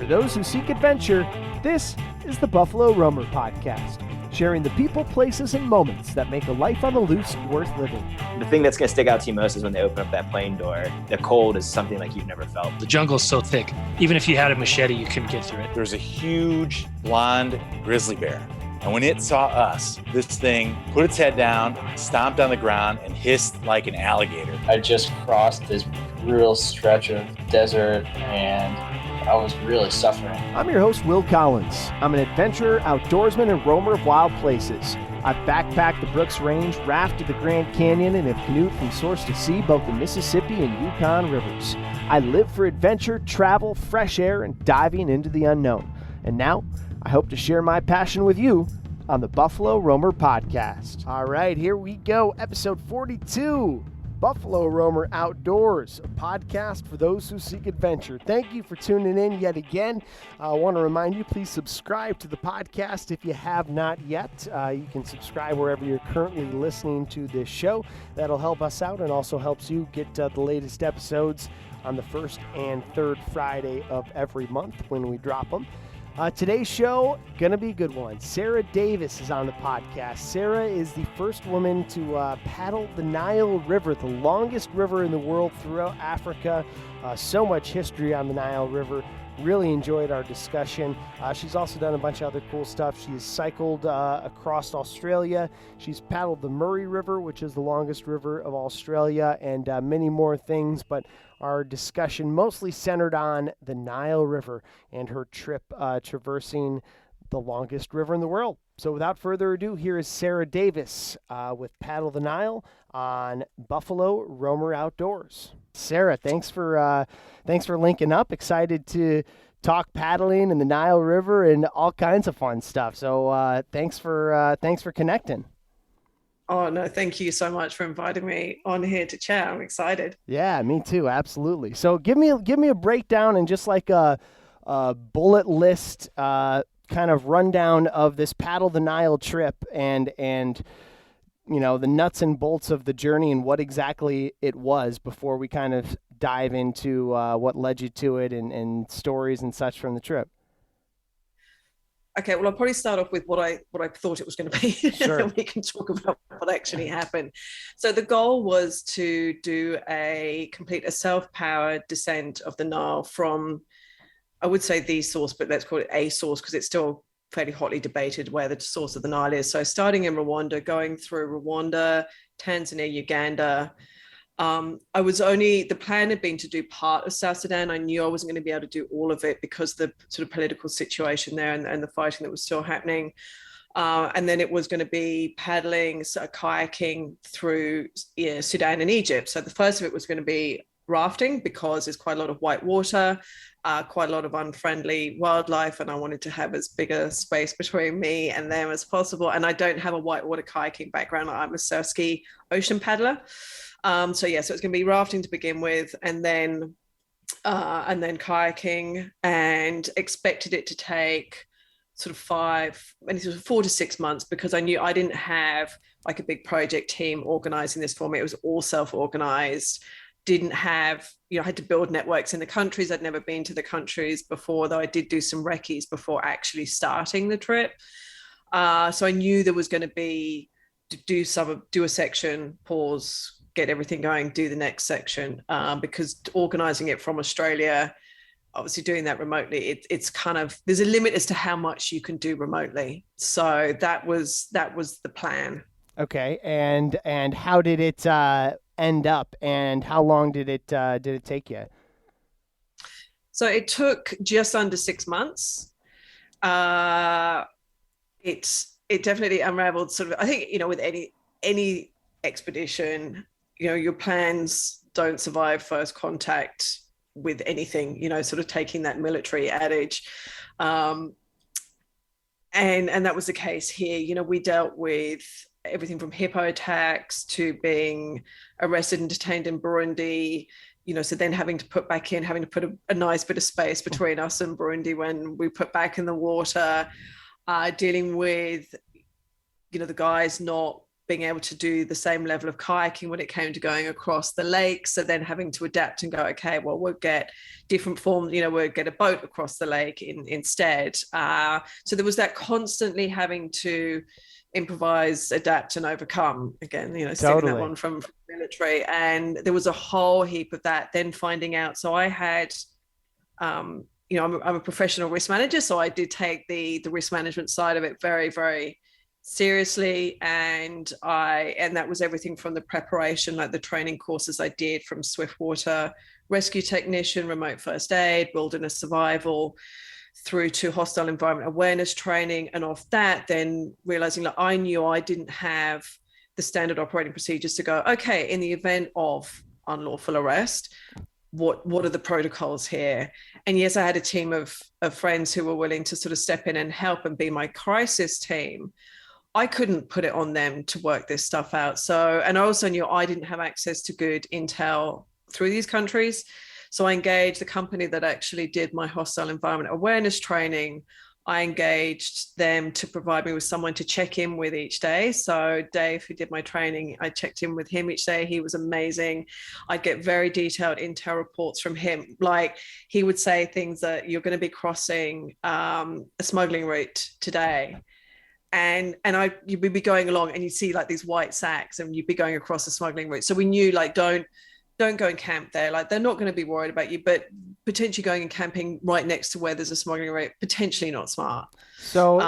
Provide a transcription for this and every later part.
For those who seek adventure, this is the Buffalo Roamer Podcast, sharing the people, places, and moments that make a life on the loose worth living. The thing that's going to stick out to you most is when they open up that plane door. The cold is something like you've never felt. The jungle's so thick, even if you had a machete, you couldn't get through it. There's a huge blonde grizzly bear. And when it saw us, this thing put its head down, stomped on the ground, and hissed like an alligator. I just crossed this brutal stretch of desert, and I was really suffering. I'm your host, Will Collins. I'm an adventurer, outdoorsman, and roamer of wild places. I've backpacked the Brooks Range, rafted the Grand Canyon, and have canoed from source to sea, both the Mississippi and Yukon rivers. I live for adventure, travel, fresh air, and diving into the unknown. And now, I hope to share my passion with you on the Buffalo Roamer Podcast. All right, here we go. Episode 42, Buffalo Roamer Outdoors, a podcast for those who seek adventure. Thank you for tuning in yet again. I want to remind you, please subscribe to the podcast if you have not yet. You can subscribe wherever you're currently listening to this show. That'll help us out and also helps you get the latest episodes on the first and third Friday of every month when we drop them. Today's show, gonna be a good one. Sarah Davis is on the podcast. Sarah is the first woman to paddle the Nile River, the longest river in the world throughout Africa. So much history on the Nile River. Really enjoyed our discussion. She's also done a bunch of other cool stuff. She's cycled across Australia. She's paddled the Murray River, which is the longest river of Australia, and many more things. But our discussion mostly centered on the Nile River and her trip traversing the longest river in the world. So without further ado, here is Sarah Davis with Paddle the Nile on Buffalo Roamer Outdoors. Sarah, thanks for linking up. Excited to talk paddling in the Nile River and all kinds of fun stuff. So thanks for connecting. Oh, no, thank you so much for inviting me on here to chat. I'm excited. Yeah, me too. Absolutely. So give me a breakdown and just like a bullet list kind of rundown of this Paddle the Nile trip and you know, the nuts and bolts of the journey and what exactly it was before we kind of dive into what led you to it and stories and such from the trip. Okay, well, I'll probably start off with what I thought it was going to be. Sure. And we can talk about what actually happened. So the goal was to complete a self-powered descent of the Nile from, I would say the source, but let's call it a source because it's still fairly hotly debated where the source of the Nile is. So starting in Rwanda, going through Rwanda, Tanzania, Uganda. The plan had been to do part of South Sudan. I knew I wasn't going to be able to do all of it because of the sort of political situation there and the fighting that was still happening. And then it was going to be paddling, kayaking through Sudan and Egypt. So the first of it was going to be rafting because there's quite a lot of whitewater, quite a lot of unfriendly wildlife, and I wanted to have as big a space between me and them as possible. And I don't have a whitewater kayaking background. I'm a surf ski ocean paddler. So it's going to be rafting to begin with, and then kayaking, and expected it to take sort of 4 to 6 months because I knew I didn't have like a big project team organizing this for me. It was all self-organized. Didn't have, I had to build networks in the countries. I'd never been to the countries before, though I did do some recce's before actually starting the trip. So I knew there was going to be do a section, pause, get everything going, do the next section, because organizing it from Australia, obviously doing that remotely, it's kind of, there's a limit as to how much you can do remotely. So that was the plan. Okay, and how did it end up, and how long did it take you? So it took just under 6 months. It definitely unraveled sort of, I think, with any expedition, your plans don't survive first contact with anything, sort of taking that military adage. And that was the case here. We dealt with everything from hippo attacks to being arrested and detained in Burundi, so then having to put a nice bit of space between us and Burundi when we put back in the water, dealing with, the guys not being able to do the same level of kayaking when it came to going across the lake. So then having to adapt and go, okay, well, we'll get different forms, we'll get a boat across the lake instead. So there was that constantly having to improvise, adapt, and overcome. Again, stealing that one from military. And there was a whole heap of that. Then finding out, so I had, I'm a professional risk manager, so I did take the risk management side of it very, very seriously. And that was everything from the preparation, like the training courses I did, from swiftwater rescue technician, remote first aid, wilderness survival, through to hostile environment awareness training. And off that, then realizing that I knew I didn't have the standard operating procedures to go, okay, in the event of unlawful arrest, what are the protocols here? And yes, I had a team of friends who were willing to sort of step in and help and be my crisis team. I couldn't put it on them to work this stuff out. So, and I also knew I didn't have access to good intel through these countries. So I engaged the company that actually did my hostile environment awareness training. I engaged them to provide me with someone to check in with each day. So Dave, who did my training, I checked in with him each day. He was amazing. I'd get very detailed intel reports from him. Like, he would say things that you're going to be crossing a smuggling route today. And you'd be going along and you'd see like these white sacks and you'd be going across the smuggling route. So we knew, like, don't go and camp there. Like, they're not going to be worried about you, but potentially going and camping right next to where there's a smuggling route, potentially not smart. So,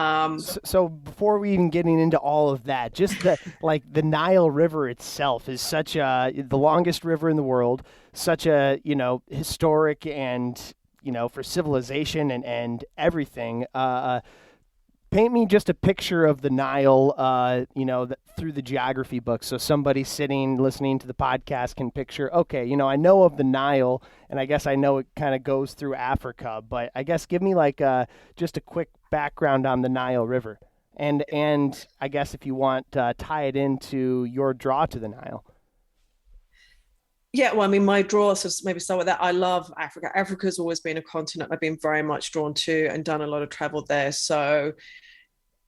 so before we even getting into all of that, just the Nile River itself is such the longest river in the world, such a, historic and, for civilization and everything. Paint me just a picture of the Nile, through the geography book. So somebody sitting, listening to the podcast can picture, okay, I know of the Nile, and I guess I know it kind of goes through Africa, but I guess give me just a quick background on the Nile River. And I guess if you want, tie it into your draw to the Nile. Yeah, well, I mean, my draw, so maybe start with that. I love Africa. Africa's always been a continent I've been very much drawn to and done a lot of travel there. So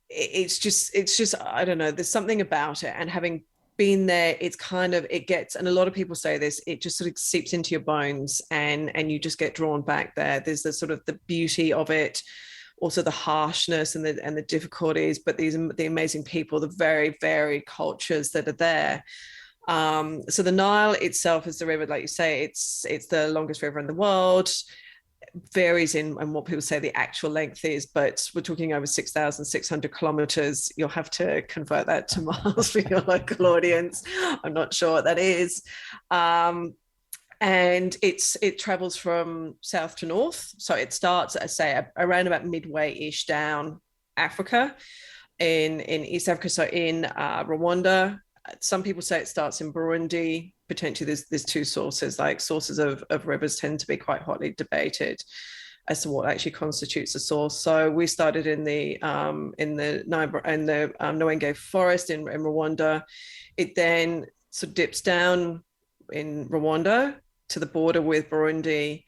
it's just, I don't know, there's something about it. And having been there, it's kind of, it gets, and a lot of people say this, it just sort of seeps into your bones and you just get drawn back there. There's the sort of the beauty of it, also the harshness and the difficulties, but the amazing people, the very varied cultures that are there. So the Nile itself is the river, like you say, it's the longest river in the world. Varies in what people say the actual length is, but we're talking over 6,600 kilometers. You'll have to convert that to miles for your local audience. I'm not sure what that is. And it travels from south to north. So it starts, I say, around about midway-ish down Africa, in East Africa, so in Rwanda. Some people say it starts in Burundi. Potentially there's two sources, like sources of rivers tend to be quite hotly debated as to what actually constitutes a source. So we started in the Nwenge forest in Rwanda. It then sort of dips down in Rwanda to the border with Burundi,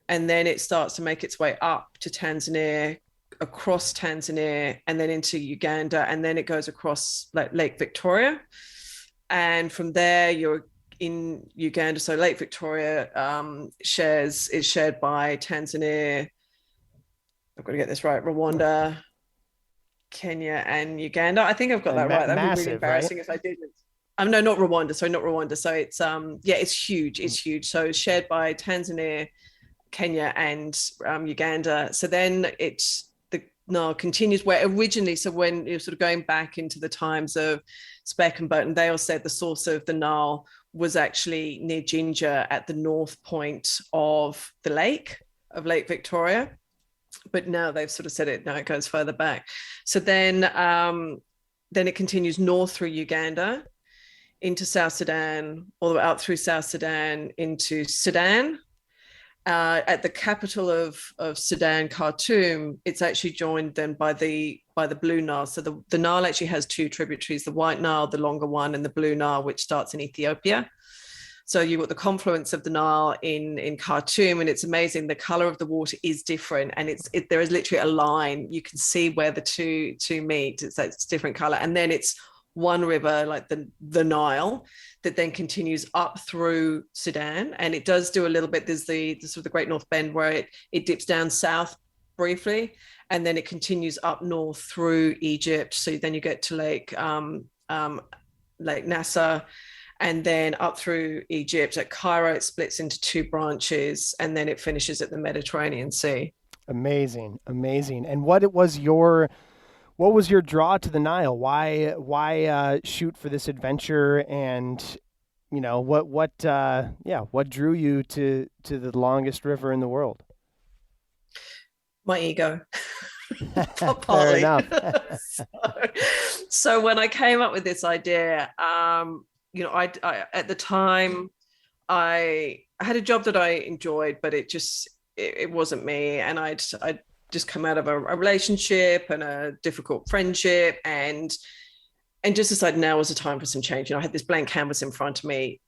and then it starts to make its way up to Tanzania, across Tanzania, and then into Uganda, and then it goes across Lake Victoria. And from there, you're in Uganda. So Lake Victoria is shared by Tanzania. I've got to get this right. Rwanda, Kenya, and Uganda. I think I've got that right. That'd be really embarrassing if I didn't. No, not Rwanda. Sorry, not Rwanda. So it's it's huge. It's huge. So it's shared by Tanzania, Kenya, and Uganda. So then the Nile continues where originally. So when you're sort of going back into the times of Speck and Burton, they all said the source of the Nile was actually near Ginger at the north point of the lake, of Lake Victoria. But now they've sort of said it, now it goes further back. So then it continues north through Uganda into South Sudan, all the way out through South Sudan into Sudan. At the capital of Sudan, Khartoum, it's actually joined then by the Blue Nile. So the Nile actually has two tributaries, the White Nile, the longer one, and the Blue Nile, which starts in Ethiopia. So you've got the confluence of the Nile in Khartoum, and it's amazing. The color of the water is different, and there is literally a line. You can see where the two meet. It's different color, and then it's one river, like the Nile, that then continues up through Sudan. And it does do a little bit. There's the sort of the Great North Bend where it dips down south briefly, and then it continues up north through Egypt. So then you get to Lake Nasser, and then up through Egypt. At Cairo, it splits into two branches, and then it finishes at the Mediterranean Sea. Amazing, amazing. And what was your draw to the Nile? Why shoot for this adventure? And what drew you to the longest river in the world? My ego. Fair enough. so when I came up with this idea, I at the time I had a job that I enjoyed, but it wasn't me. And I'd just come out of a relationship and a difficult friendship, and just decided now was the time for some change. I had this blank canvas in front of me.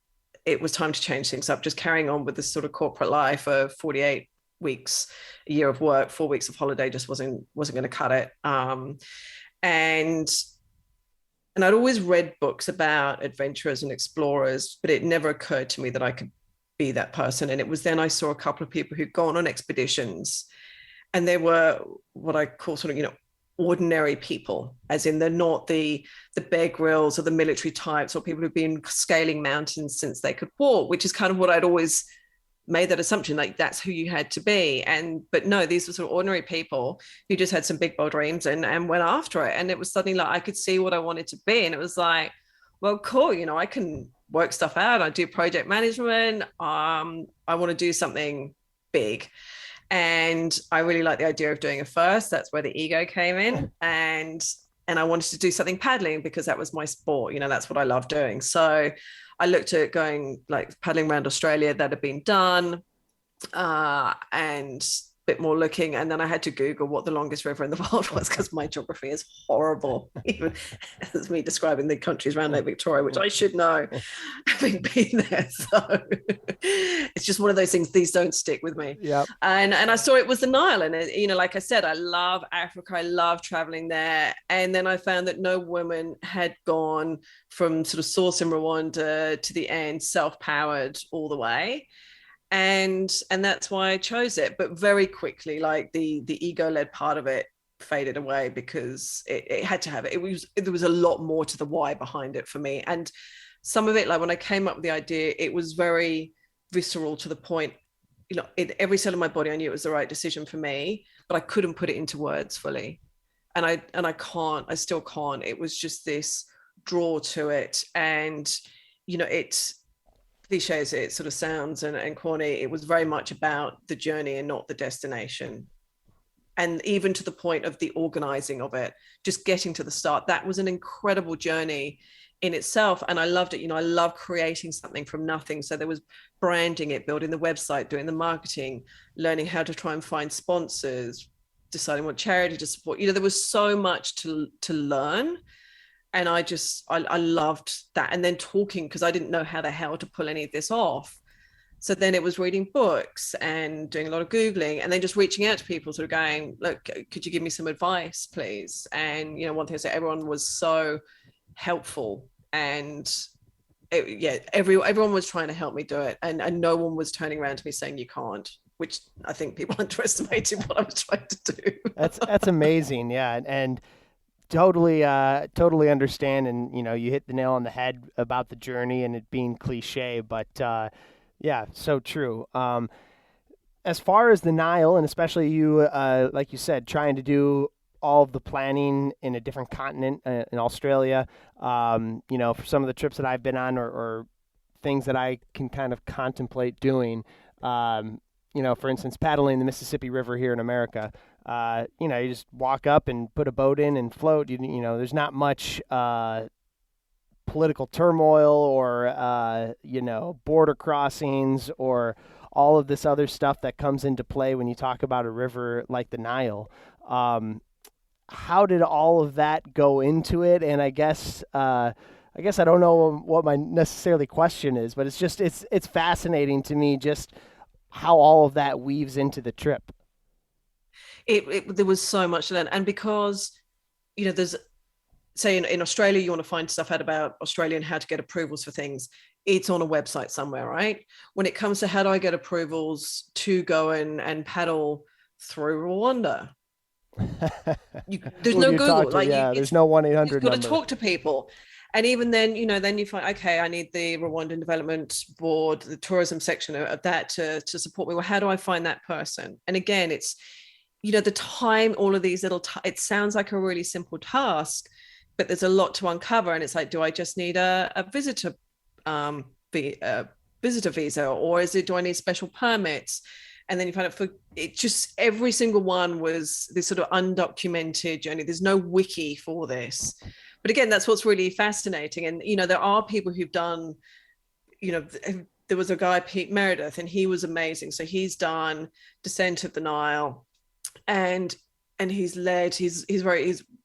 It was time to change things up. Just carrying on with this sort of corporate life of 48 weeks, a year of work, 4 weeks of holiday just wasn't going to cut it. And I'd always read books about adventurers and explorers, but it never occurred to me that I could be that person. And it was then I saw a couple of people who'd gone on expeditions, and they were what I call sort of, ordinary people, as in they're not the Bear Grylls or the military types or people who've been scaling mountains since they could walk, which is kind of what I'd always made that assumption, like that's who you had to be. But no, these were sort of ordinary people who just had some big bold dreams and went after it. And it was suddenly like I could see what I wanted to be. And it was like, well, cool, I can work stuff out. I do project management. I want to do something big. And I really like the idea of doing it first. That's where the ego came in. And I wanted to do something paddling because that was my sport. That's what I love doing. So I looked at going like paddling around Australia that had been done, and a bit more looking. And then I had to Google what the longest river in the world was because my geography is horrible. Even as me describing the countries around Lake Victoria, which I should know, having been there. So it's just one of those things. These don't stick with me. Yeah. And I saw it was the Nile, and like I said, I love Africa. I love traveling there. And then I found that no woman had gone from sort of source in Rwanda to the end, self-powered all the way. And that's why I chose it. But very quickly, like the ego-led part of it faded away because it had to have it. There was a lot more to the why behind it for me. And some of it, like when I came up with the idea, it was very visceral to the point, in every cell of my body, I knew it was the right decision for me, but I couldn't put it into words fully. And I still can't. It was just this draw to it. And, it's cliche as it sort of sounds and corny, it was very much about the journey and not the destination. And even to the point of the organizing of it, just getting to the start, that was an incredible journey in itself. And I loved it. I love creating something from nothing. So there was branding it, building the website, doing the marketing, learning how to try and find sponsors, deciding what charity to support. There was so much to learn. And I loved that. And then talking, because I didn't know how the hell to pull any of this off. So then it was reading books and doing a lot of Googling, and then just reaching out to people, sort of going, look, could you give me some advice, please? And, one thing I said, everyone was so helpful. And everyone was trying to help me do it. And no one was turning around to me saying you can't, which I think people underestimated what I was trying to do. That's amazing. Yeah. And totally understand. And, you hit the nail on the head about the journey and it being cliche, but, yeah, so true. As far as the Nile, and especially you, like you said, trying to do all of the planning in a different continent, in Australia, for some of the trips that I've been on or things that I can kind of contemplate doing, for instance, paddling the Mississippi River here in America, you just walk up and put a boat in and float. There's not much political turmoil or, border crossings or all of this other stuff that comes into play when you talk about a river like the Nile. How did all of that go into it? And I guess I don't know what my necessarily question is, but it's fascinating to me just how all of that weaves into the trip. There was so much to learn. And because, there's say in Australia, you want to find stuff out about Australia and how to get approvals for things. It's on a website somewhere, right? When it comes to how do I get approvals to go and paddle through Rwanda, there's no Google. There's no 1-800 you've got number. to talk to people. And even then, then you find, okay, I need the Rwandan Development Board, the tourism section of that to support me. Well, how do I find that person? And again, it's, the time, all of these little, it sounds like a really simple task, but there's a lot to uncover. And it's like, do I just need a visitor visa, or do I need special permits? And then you find out just every single one was this sort of undocumented journey. There's no wiki for this. But again, that's what's really fascinating. And, there are people who've done, there was a guy, Pete Meredith, and he was amazing. So he's done Descent of the Nile, and he's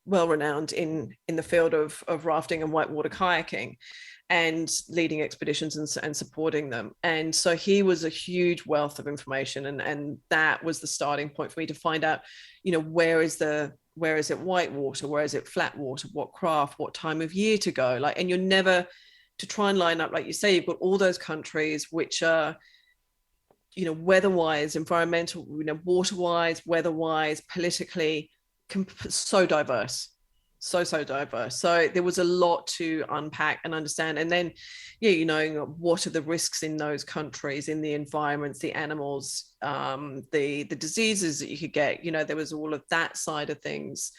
well renowned in the field of rafting and whitewater kayaking, and leading expeditions and supporting them. And so he was a huge wealth of information. And that was the starting point for me to find out, where is it whitewater? Where is it flat water? What craft? What time of year to go? And you're never to try and line up, like you say, you've got all those countries which are, weather-wise, environmental, water-wise, weather-wise, politically, so diverse. So diverse. So there was a lot to unpack and understand. And then, what are the risks in those countries, in the environments, the animals, the diseases that you could get, there was all of that side of things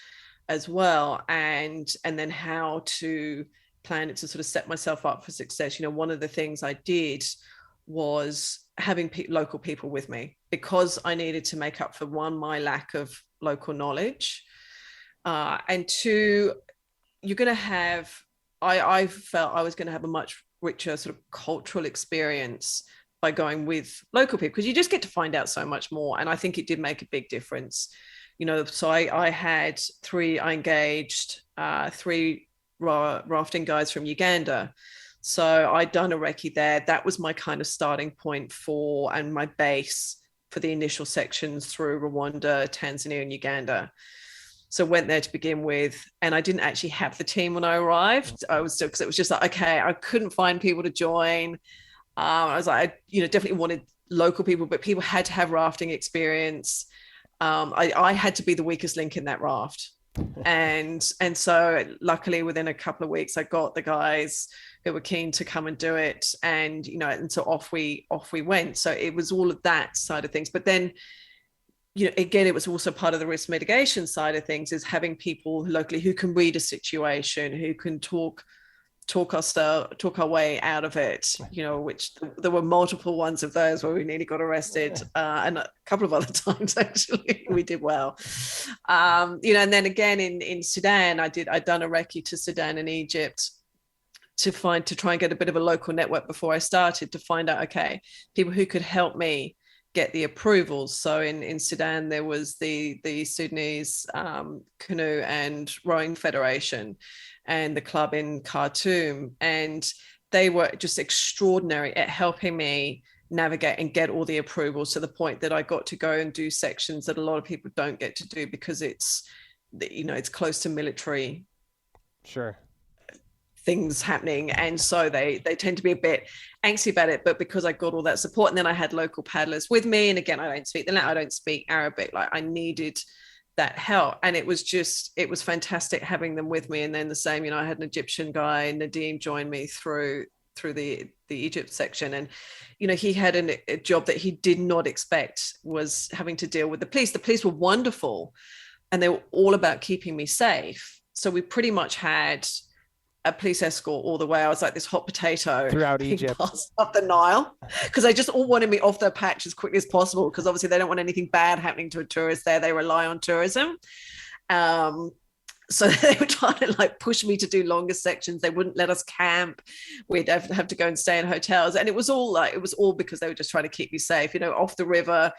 as well. And then how to plan it to sort of set myself up for success. One of the things I did was having local people with me, because I needed to make up for, one, my lack of local knowledge. And two, you're going to have, I felt I was going to have a much richer sort of cultural experience by going with local people, because you just get to find out so much more. And I think it did make a big difference. So I engaged 3 rafting guides from Uganda. So I'd done a recce there. That was my kind of starting point and my base for the initial sections through Rwanda, Tanzania, and Uganda. So went there to begin with, and I didn't actually have the team when I arrived. I was still, because it was just like, okay, I couldn't find people to join. I was like, I definitely wanted local people, but people had to have rafting experience. I had to be the weakest link in that raft. And so luckily within a couple of weeks, I got the guys who were keen to come and do it. And, and so off we went. So it was all of that side of things. But then, again, it was also part of the risk mitigation side of things, is having people locally who can read a situation, who can talk our way out of it, which there were multiple ones of those where we nearly got arrested, and a couple of other times actually we did well. And then again in Sudan, I'd done a recce to Sudan and Egypt to try and get a bit of a local network before I started, to find out, okay, people who could help me get the approvals. So in Sudan, there was the Sudanese Canoe and Rowing Federation and the club in Khartoum. And they were just extraordinary at helping me navigate and get all the approvals, to the point that I got to go and do sections that a lot of people don't get to do, because it's close to military. Sure. Things happening, and so they tend to be a bit angsty about it. But because I got all that support, and then I had local paddlers with me, and again, I don't speak Arabic, like I needed that help, and it was fantastic having them with me. And then the same, I had an Egyptian guy, Nadim, join me through the Egypt section, and he had a job that he did not expect, was having to deal with the police. The police were wonderful, and they were all about keeping me safe. So we pretty much had a police escort all the way. I was like this hot potato throughout Egypt, up the Nile, because they just all wanted me off their patch as quickly as possible, because obviously they don't want anything bad happening to a tourist there. They rely on tourism. So they were trying to push me to do longer sections. They wouldn't let us camp. We'd have to go and stay in hotels. And it was all because they were just trying to keep me safe, off the river.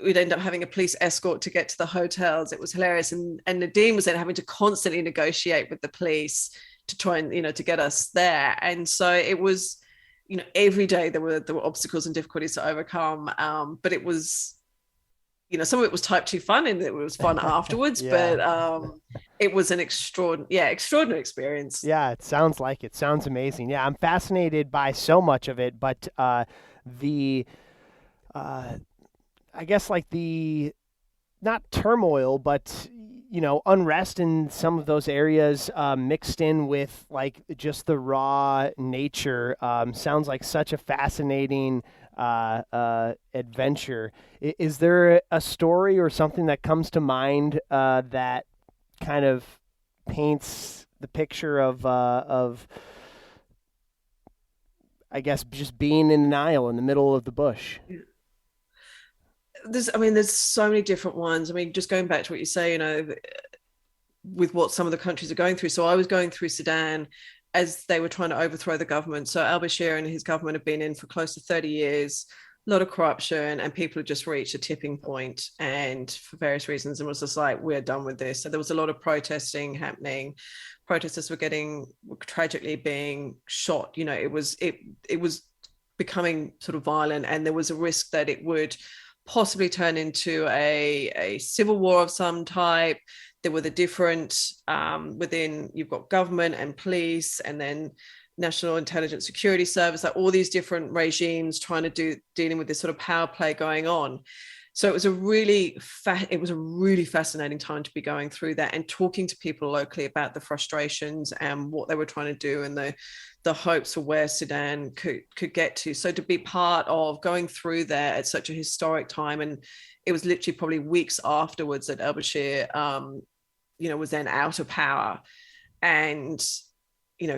We'd end up having a police escort to get to the hotels. It was hilarious. And Nadim was then having to constantly negotiate with the police to try and to get us there. And so it was every day there were obstacles and difficulties to overcome, but it was some of it was type 2 fun and it was fun afterwards, Yeah. but it was an extraordinary experience. Yeah, it sounds like it. Sounds amazing. Yeah, I'm fascinated by so much of it, but the I guess like the not turmoil, but unrest in some of those areas mixed in with like just the raw nature sounds like such a fascinating adventure. Is there a story or something that comes to mind that kind of paints the picture of I guess just being in the Nile in the middle of the bush? There's so many different ones. Just going back to what you say, with what some of the countries are going through. So I was going through Sudan as they were trying to overthrow the government. So al-Bashir and his government have been in for close to 30 years, a lot of corruption, and people had just reached a tipping point, and for various reasons, it was just like, we're done with this. So there was a lot of protesting happening. Protesters were tragically being shot. It was becoming sort of violent, and there was a risk that it would possibly turn into a civil war of some type. There were the different within, you've got government and police, and then National Intelligence Security Service, like all these different regimes dealing with this sort of power play going on. So it was a really fascinating time to be going through that and talking to people locally about the frustrations and what they were trying to do and the hopes for where Sudan could get to. So to be part of going through there at such a historic time, and it was literally probably weeks afterwards that al-Bashir, was then out of power, and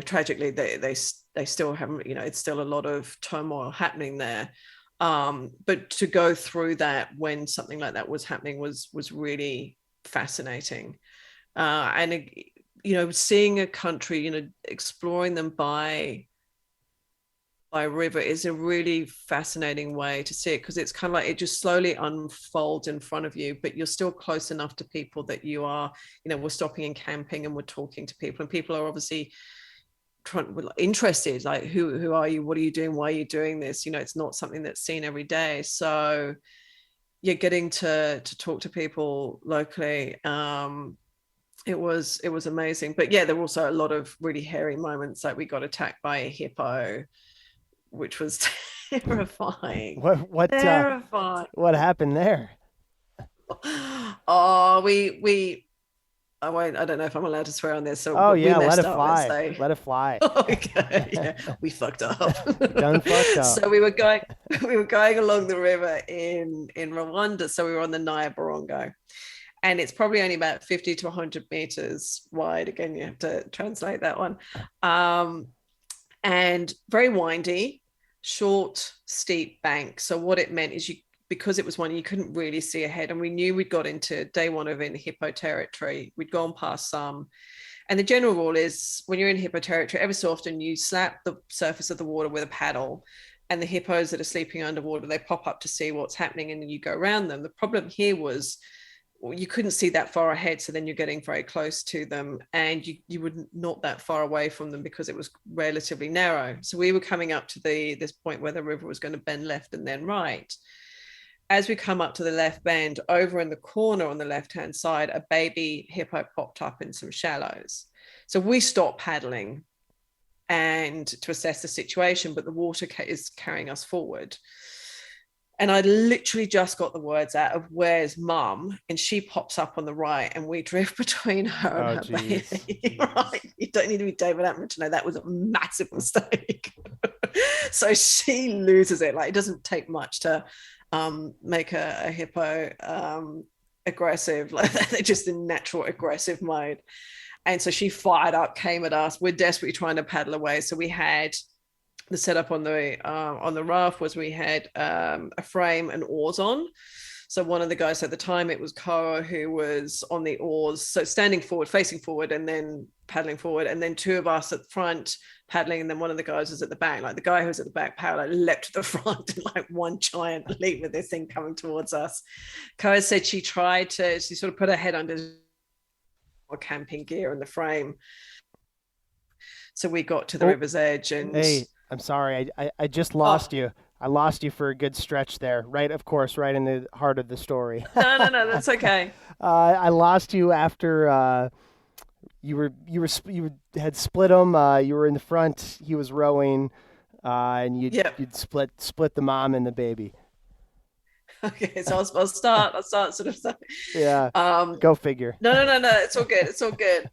tragically they still haven't. It's still a lot of turmoil happening there. But to go through that when something like that was happening was really fascinating, and seeing a country, exploring them by river is a really fascinating way to see it, because it's kind of like it just slowly unfolds in front of you, but you're still close enough to people that you are, we're stopping and camping and we're talking to people, and people are obviously interested, like who are you, what are you doing, why are you doing this? It's not something that's seen every day. So you're getting to talk to people locally. It was amazing. But yeah, there were also a lot of really hairy moments, like we got attacked by a hippo, which was terrifying. What Terrifying. What happened there? Oh, I won't. I don't know if I'm allowed to swear on this. So yeah, we let it up, fly. Let it fly. Okay, yeah, we fucked up. Done fucked up. So we were going along the river in Rwanda. So we were on the Nile Barongo, and it's probably only about 50 to 100 meters wide. Again, you have to translate that one. And very windy, short, steep bank. So what it meant is because it was one, you couldn't really see ahead. And we knew we'd got into day one of in hippo territory. We'd gone past some. And the general rule is when you're in hippo territory, every so often you slap the surface of the water with a paddle, and the hippos that are sleeping underwater, they pop up to see what's happening, and then you go around them. The problem here was you couldn't see that far ahead, so then you're getting very close to them, and you were not that far away from them because it was relatively narrow. So we were coming up to this point where the river was going to bend left and then right. As we come up to the left bend, over in the corner on the left-hand side, a baby hippo popped up in some shallows. So we stopped paddling and to assess the situation, but the water is carrying us forward. And I literally just got the words out of "where's mum?" and she pops up on the right, and we drift between her and her baby. Right? You don't need to be David Attenborough to know that was a massive mistake. So she loses it. Like, it doesn't take much to make a hippo aggressive. Like, they're just in natural aggressive mode. And so she fired up, came at us. We're desperately trying to paddle away. So we had the setup on the raft was we had a frame and oars on. So one of the guys at the time, it was Kara, who was on the oars, so standing forward, facing forward, and then paddling forward, and then two of us at the front paddling, and then one of the guys was at the back. Like, the guy who was at the back paddle leapt to the front in like one giant leap with this thing coming towards us. Kara said she sort of put her head under camping gear in the frame. So we got to the river's edge, and hey, I'm sorry, I just lost you. I lost you for a good stretch there, right? Of course, right in the heart of the story. No, that's okay. I lost you after you had split him. You were in the front. He was rowing, and Yep. you'd split the mom and the baby. Okay, so I'll start sort of. Yeah, Um, go figure. no. It's all good. It's all good.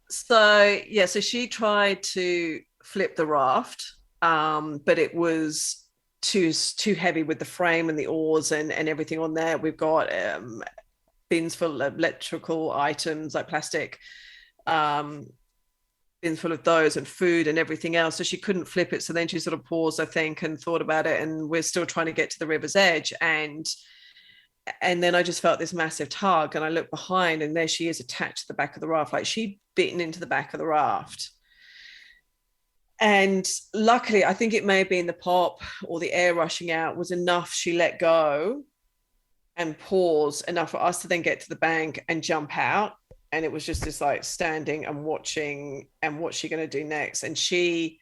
So yeah, so she tried to flip the raft, but it was too heavy with the frame and the oars and everything on there. We've got bins full of electrical items like plastic, bins full of those and food and everything else. So she couldn't flip it. So then she sort of paused, I think, and thought about it. And we're still trying to get to the river's edge. And then I just felt this massive tug, and I looked behind, and there she is attached to the back of the raft, like she'd bitten into the back of the raft. And luckily, I think it may have been the pop or the air rushing out was enough. She let go and pause enough for us to then get to the bank and jump out. And it was just this like standing and watching, and what's she going to do next? And she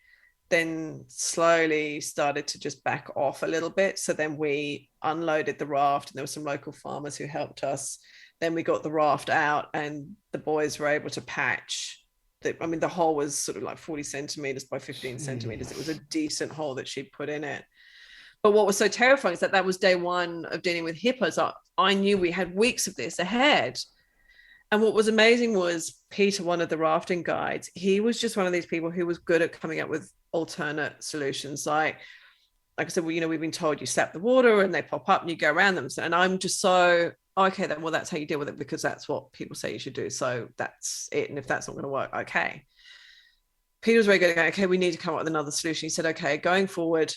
then slowly started to just back off a little bit. So then we unloaded the raft, and there were some local farmers who helped us. Then we got the raft out, and the boys were able to patch. The hole was sort of like 40 centimeters by 15 centimeters. It was a decent hole that she'd put in it. But what was so terrifying is that was day one of dealing with hippos. I knew we had weeks of this ahead. And what was amazing was Peter, one of the rafting guides, he was just one of these people who was good at coming up with alternate solutions. Like I said, well, we've been told you slap the water and they pop up and you go around them. And I'm just so, okay, then, well, that's how you deal with it, because that's what people say you should do. So that's it. And if that's not going to work, okay. Peter was very good at going, okay, we need to come up with another solution. He said, okay, going forward,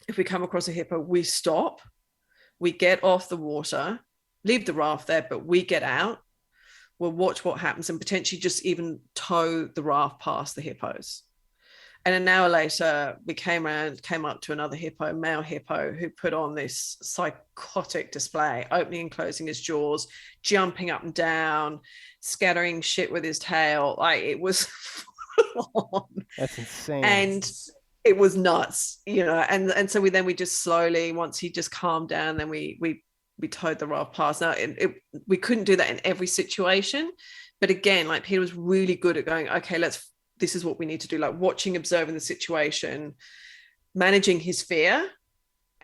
if we come across a hippo, we stop, we get off the water, leave the raft there, but we get out. We'll watch what happens and potentially just even tow the raft past the hippos. And an hour later, we came up to another hippo, male hippo, who put on this psychotic display, opening and closing his jaws, jumping up and down, scattering shit with his tail. Like, it was full on. That's insane. And it was nuts, and so we just slowly, once he just calmed down, then we towed the raft past. Now, we couldn't do that in every situation, but again, like, Peter was really good at going, okay, this is what we need to do, like watching, observing the situation, managing his fear,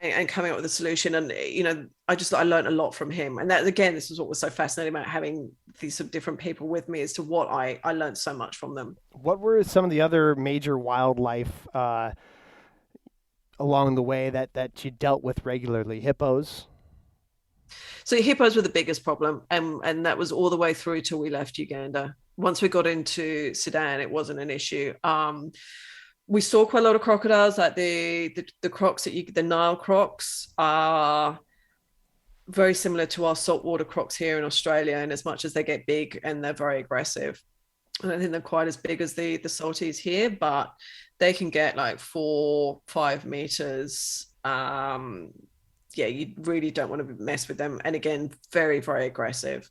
and coming up with a solution. And I learned a lot from him. And that, again, this is what was so fascinating about having these sort of different people with me, as to what I learned so much from them. What were some of the other major wildlife along the way that you dealt with regularly? Hippos? So hippos were the biggest problem, and that was all the way through till we left Uganda. Once we got into Sudan, it wasn't an issue. We saw quite a lot of crocodiles, like the crocs the Nile crocs are very similar to our saltwater crocs here in Australia, and as much as they get big and they're very aggressive, I don't think they're quite as big as the salties here, but they can get like 4-5 meters. You really don't want to mess with them. And again, very, very aggressive.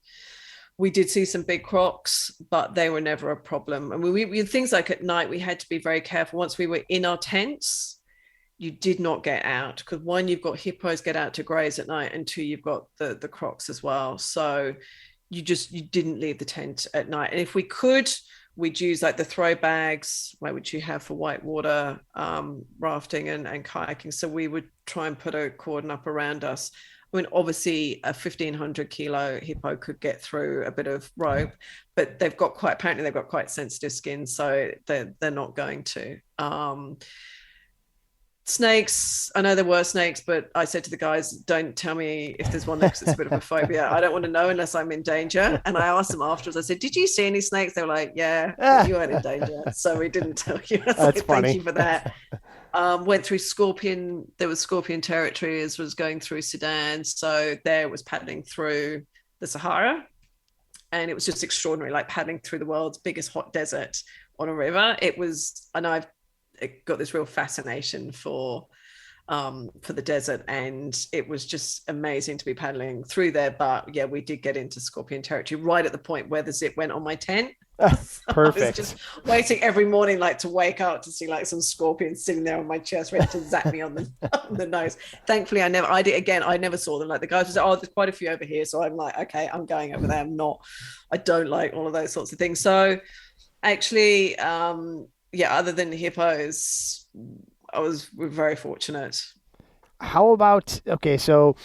We did see some big crocs, but they were never a problem. And we things like at night, we had to be very careful. Once we were in our tents, you did not get out, because one, you've got hippos get out to graze at night, and two, you've got the crocs as well. So you didn't leave the tent at night. And if we could, we'd use like the throw bags, which you have for whitewater rafting and kayaking. So we would try and put a cordon up around us. I mean, obviously a 1,500 kilo hippo could get through a bit of rope, but apparently they've got quite sensitive skin, so they're not going to. Snakes, I know there were snakes, but I said to the guys, don't tell me if there's one there, because it's a bit of a phobia. I don't want to know unless I'm in danger. And I asked them afterwards, I said, did you see any snakes? They were like, yeah, but you weren't in danger, so we didn't tell you. That's funny. Thank you for that. Went through scorpion. There was scorpion territory as was going through Sudan. So there was paddling through the Sahara. And it was just extraordinary, like paddling through the world's biggest hot desert on a river. It was, and I've got this real fascination for the desert, and it was just amazing to be paddling through there. But yeah, we did get into scorpion territory right at the point where the zip went on my tent. I was Perfect. just waiting every morning, like to wake up to see like some scorpions sitting there on my chest, ready to zap me on the on the nose. Thankfully, I did again. I never saw them. Like the guys was, oh, there's quite a few over here. So I'm like, okay, I'm going over there. I don't like all of those sorts of things. So actually, yeah, other than hippos, we're very fortunate. How about, okay, so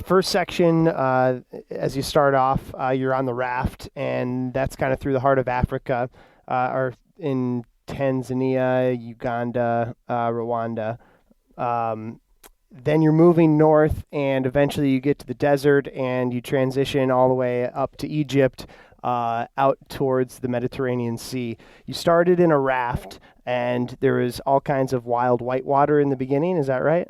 first section, as you start off, you're on the raft, and that's kind of through the heart of Africa, or in Tanzania, Uganda, Rwanda. Then you're moving north, and eventually you get to the desert, and you transition all the way up to Egypt, out towards the Mediterranean Sea. You started in a raft, and there was all kinds of wild whitewater in the beginning. Is that right?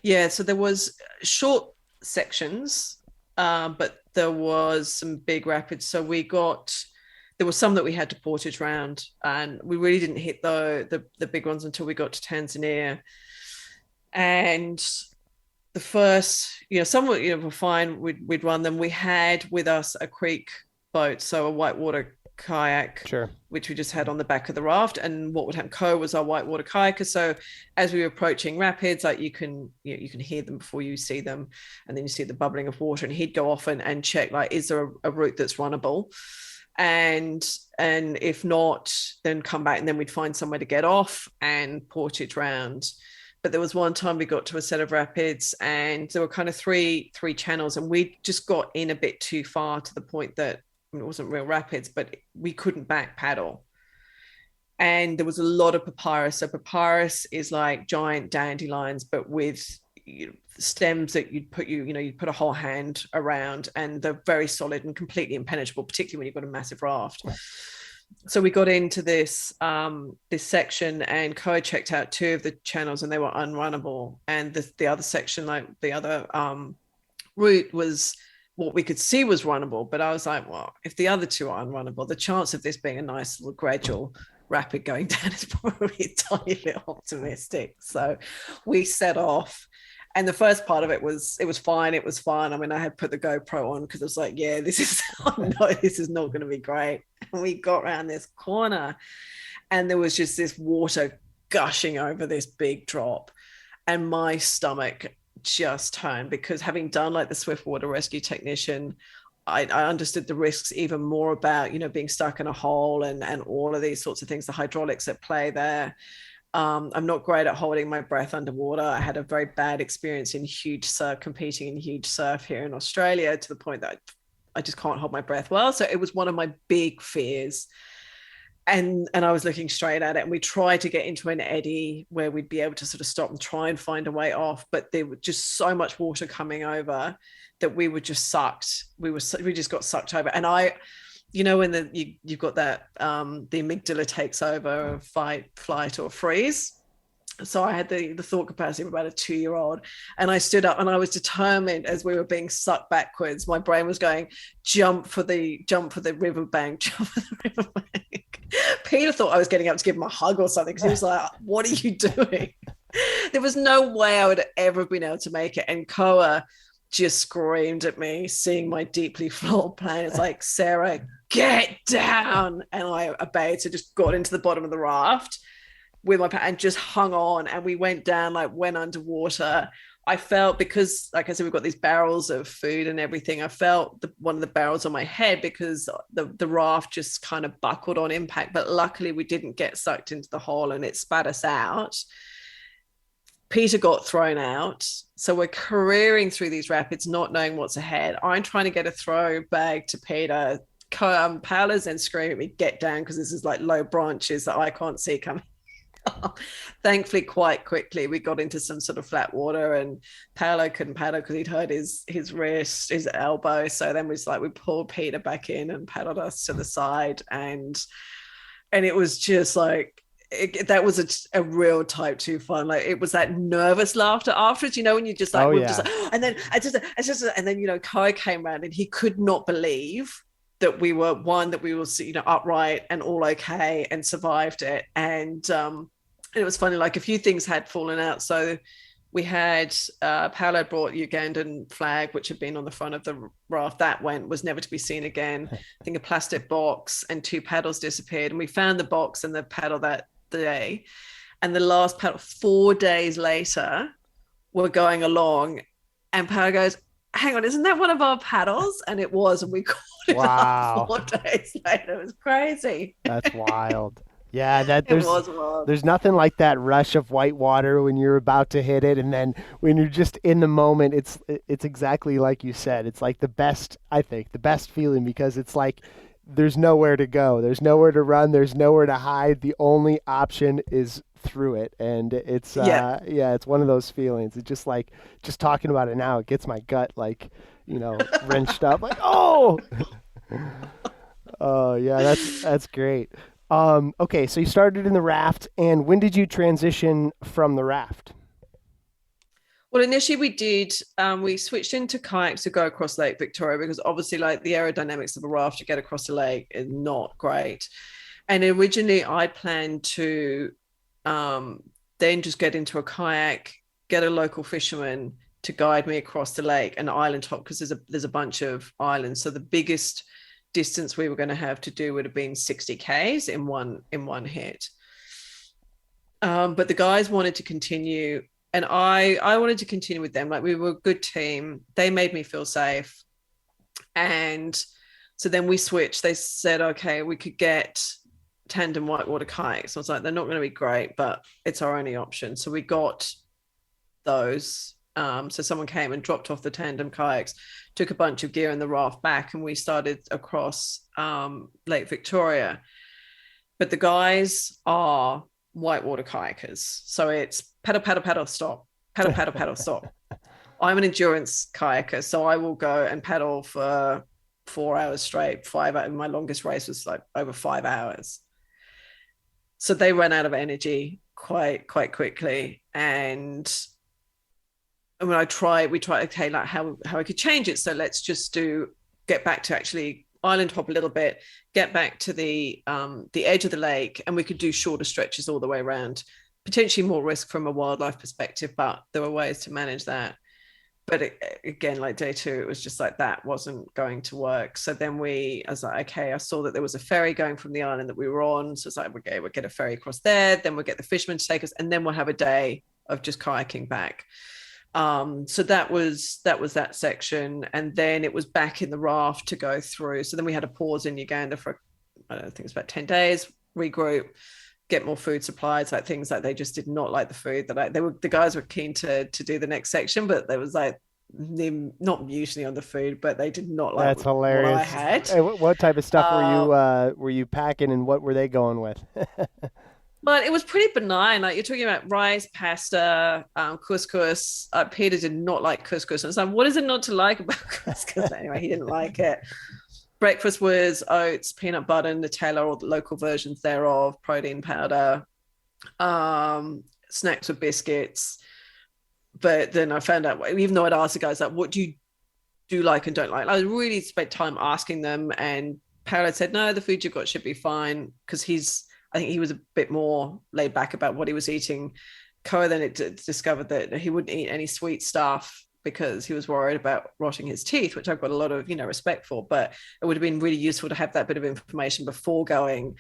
Yeah, so there was short sections, but there was some big rapids. So there was some that we had to portage round, and we really didn't hit the big ones until we got to Tanzania. And the first, some were fine. We'd run them. We had with us a creek boat, so a whitewater kayak, Sure. which we just had on the back of the raft. And what would happen, Co was our whitewater kayaker. So as we were approaching rapids, like you can hear them before you see them, and then you see the bubbling of water, and he'd go off and check, like, is there a route that's runnable? And if not, then come back, and then we'd find somewhere to get off and portage round. But there was one time we got to a set of rapids, and there were kind of three channels, and we just got in a bit too far to the point that it wasn't real rapids, but we couldn't back paddle. And there was a lot of papyrus. So papyrus is like giant dandelions, but with stems that you'd put a whole hand around, and they're very solid and completely impenetrable, particularly when you've got a massive raft. So we got into this section, and Co checked out two of the channels, and they were unrunnable. And the other section, like the other route, was what we could see was runnable. But I was like, well, if the other two are unrunnable, the chance of this being a nice little gradual rapid going down is probably a tiny bit optimistic. So we set off. And the first part of it was fine. It was fun. I mean, I had put the GoPro on because I was like, yeah, this is not going to be great. And we got around this corner, and there was just this water gushing over this big drop. And my stomach just turned, because having done like the swift water rescue technician, I understood the risks even more about, being stuck in a hole and all of these sorts of things, the hydraulics at play there. I'm not great at holding my breath underwater. I had a very bad experience in huge surf, competing in huge surf here in Australia, to the point that I just can't hold my breath well. So it was one of my big fears. And I was looking straight at it, and we tried to get into an eddy where we'd be able to sort of stop and try and find a way off. But there was just so much water coming over that we were just sucked. We just got sucked over. And when you've got that, the amygdala takes over, fight, flight, or freeze. So I had the thought capacity of about a 2-year-old, and I stood up, and I was determined, as we were being sucked backwards. My brain was going, jump for the riverbank, jump for the riverbank. Peter thought I was getting up to give him a hug or something, because he was like, what are you doing? There was no way I would have ever been able to make it. And Koa just screamed at me, seeing my deeply flawed plan. It's like, Sarah, get down. And I obeyed. So just got into the bottom of the raft with my and just hung on, and we went down, went underwater. I felt, because like I said, we've got these barrels of food and everything, I felt one of the barrels on my head, because the raft just kind of buckled on impact. But luckily we didn't get sucked into the hole, and it spat us out. Peter got thrown out. So we're careering through these rapids, not knowing what's ahead. I'm trying to get a throw bag to Peter. Paola's then screaming at me, get down, because this is like low branches that I can't see coming. Thankfully, quite quickly we got into some sort of flat water, and Paolo couldn't paddle because he'd hurt his wrist, his elbow. So then we pulled Peter back in and paddled us to the side, and it was just like that was a real type 2 fun. Like, it was that nervous laughter afterwards, when you just like, just like, and then and then Kai came around, and he could not believe that we were upright and all okay and survived it. And it was funny, like a few things had fallen out. So We had Paolo brought Ugandan flag, which had been on the front of the raft. That was never to be seen again. I think a plastic box and 2 paddles disappeared. And we found the box and the paddle that day. And the last paddle, 4 days later, we're going along, and Paolo goes, "Hang on, isn't that one of our paddles?" And it was, and we caught it Wow. up 4 days later. It was crazy. That's wild. Yeah, It was wild. there's nothing like that rush of whitewater when you're about to hit it, and then when you're just in the moment, it's exactly like you said. It's like the best, I think, the best feeling, because it's like there's nowhere to go, there's nowhere to run, there's nowhere to hide. The only option is through it, and it's it's one of those feelings. It's just like, just talking about it now, it gets my gut like, wrenched up, like, oh. Oh yeah, that's great. Okay, so you started in the raft, and when did you transition from the raft? Well, initially we switched into kayaks to go across Lake Victoria, because obviously, like, the aerodynamics of a raft to get across the lake is not great. And originally I planned to then just get into a kayak, get a local fisherman to guide me across the lake, an island top, because there's a bunch of islands. So the biggest distance we were going to have to do would have been 60 k's in one hit. But the guys wanted to continue, and I wanted to continue with them. Like, we were a good team. They made me feel safe. And so then we switched. They said, okay, we could get tandem whitewater kayaks. I was like, they're not going to be great, but it's our only option. So we got those. So someone came and dropped off the tandem kayaks, took a bunch of gear in the raft back, and we started across Lake Victoria. But the guys are whitewater kayakers. So it's paddle, paddle, paddle, stop. Paddle, paddle, paddle, stop. I'm an endurance kayaker, so I will go and paddle for 4 hours straight, 5 hours. My longest race was like over 5 hours. So they ran out of energy quite quickly. And when we tried, okay, like how I could change it. So let's just get back to actually island hop a little bit, get back to the edge of the lake, and we could do shorter stretches all the way around. Potentially more risk from a wildlife perspective, but there were ways to manage that. But again, like day 2, it was just like that wasn't going to work. So then I was like, okay, I saw that there was a ferry going from the island that we were on. So it's like, okay, we'll get a ferry across there. Then we'll get the fishermen to take us, and then we'll have a day of just kayaking back. So that was that section. And then it was back in the raft to go through. So then we had a pause in Uganda for, I don't think it's about 10 days, regroup, get more food supplies, like things like they just did not like the food the guys were keen to do the next section, but there was like them not usually on the food, but they did not like That's hilarious. what I had. Hey, what type of stuff were you packing, and what were they going with? But it was pretty benign. Like, you're talking about rice, pasta, couscous. Peter did not like couscous. And it's like, what is it not to like about couscous? Anyway, he didn't like it. Breakfast was oats, peanut butter, Nutella, or the local versions thereof, protein powder. Snacks were biscuits. But then I found out, even though I'd asked the guys, like, what do you do like and don't like? I really spent time asking them, and Paolo said, no, the food you've got should be fine, because I think he was a bit more laid back about what he was eating. Koa then discovered that he wouldn't eat any sweet stuff because he was worried about rotting his teeth, which I've got a lot of, respect for. But it would have been really useful to have that bit of information before going,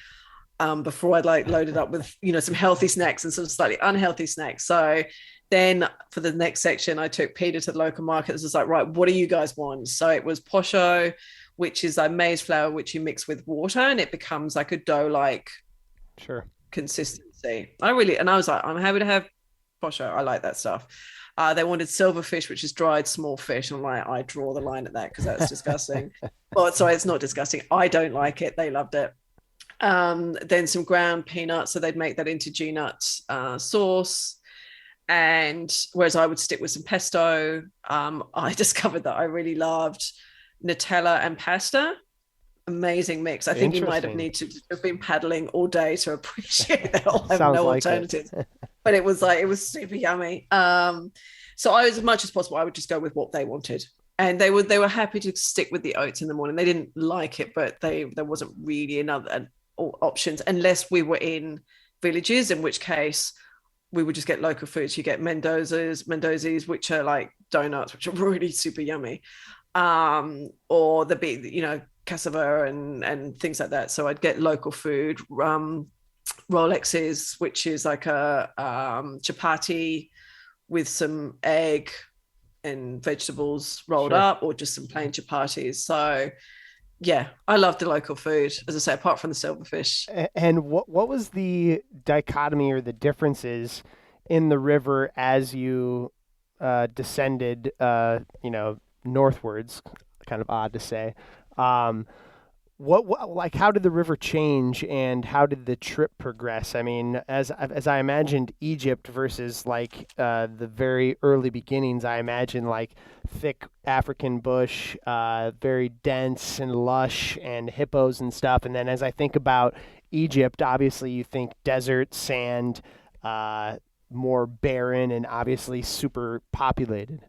before I'd like loaded up with, some healthy snacks and some slightly unhealthy snacks. So then for the next section, I took Peter to the local market. This was like, right, what do you guys want? So it was posho, which is like maize flour, which you mix with water, and it becomes like a dough-like consistency. I was like, I'm happy to have posho. I like that stuff. They wanted silverfish, which is dried small fish. I'm like, I draw the line at that because that's disgusting. Well, sorry, it's not disgusting. I don't like it. They loved it. Then some ground peanuts. So they'd make that into G-nut sauce. And whereas I would stick with some pesto, I discovered that I really loved Nutella and pasta. Amazing mix. I think you might have needed to have been paddling all day to appreciate that. I'll have no alternatives. But it was super yummy. So I, as much as possible, I would just go with what they wanted. And they were happy to stick with the oats in the morning. They didn't like it, but there wasn't really another options unless we were in villages, in which case we would just get local foods. You get Mendozas, which are like donuts, which are really super yummy. Or the be, you know, cassava and things like that. So I'd get local food. Rolexes, which is like a chapati with some egg and vegetables rolled up, or just some plain chapatis. So yeah, I love the local food, as I say, apart from the silverfish. And what was the dichotomy or the differences in the river as you descended, northwards? Kind of odd to say. What like how did the river change, and how did the trip progress? I mean, as I imagined Egypt versus like the very early beginnings, I imagine like thick African bush, very dense and lush, and hippos and stuff. And then as I think about Egypt, obviously you think desert, sand, more barren, and obviously super populated.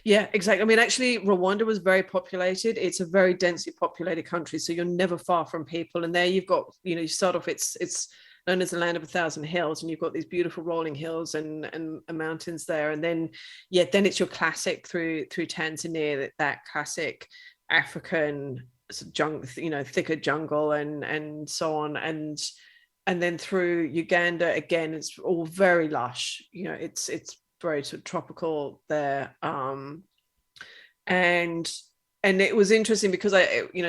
Yeah, exactly. I mean, actually, Rwanda was very populated. It's a very densely populated country, so you're never far from people. And there you've got, you start off. It's known as the land of 1,000 hills, and you've got these beautiful rolling hills and mountains there. And then, then it's your classic through Tanzania, that classic African jungle, thicker jungle and so on. And then through Uganda again, it's all very lush. It's very sort of tropical there, and it was interesting because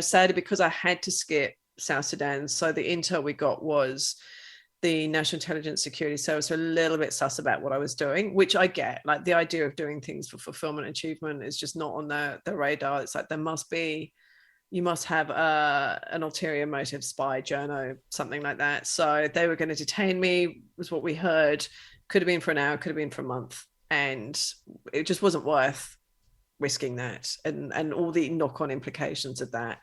sadly because I had to skip South Sudan, so the intel we got was the National Intelligence Security Service are a little bit sus about what I was doing, which I get. Like the idea of doing things for fulfillment and achievement is just not on the radar. It's like you must have an ulterior motive, spy, journo, something like that. So they were going to detain me, was what we heard. Could have been for an hour, could have been for a month. And it just wasn't worth risking that and all the knock-on implications of that.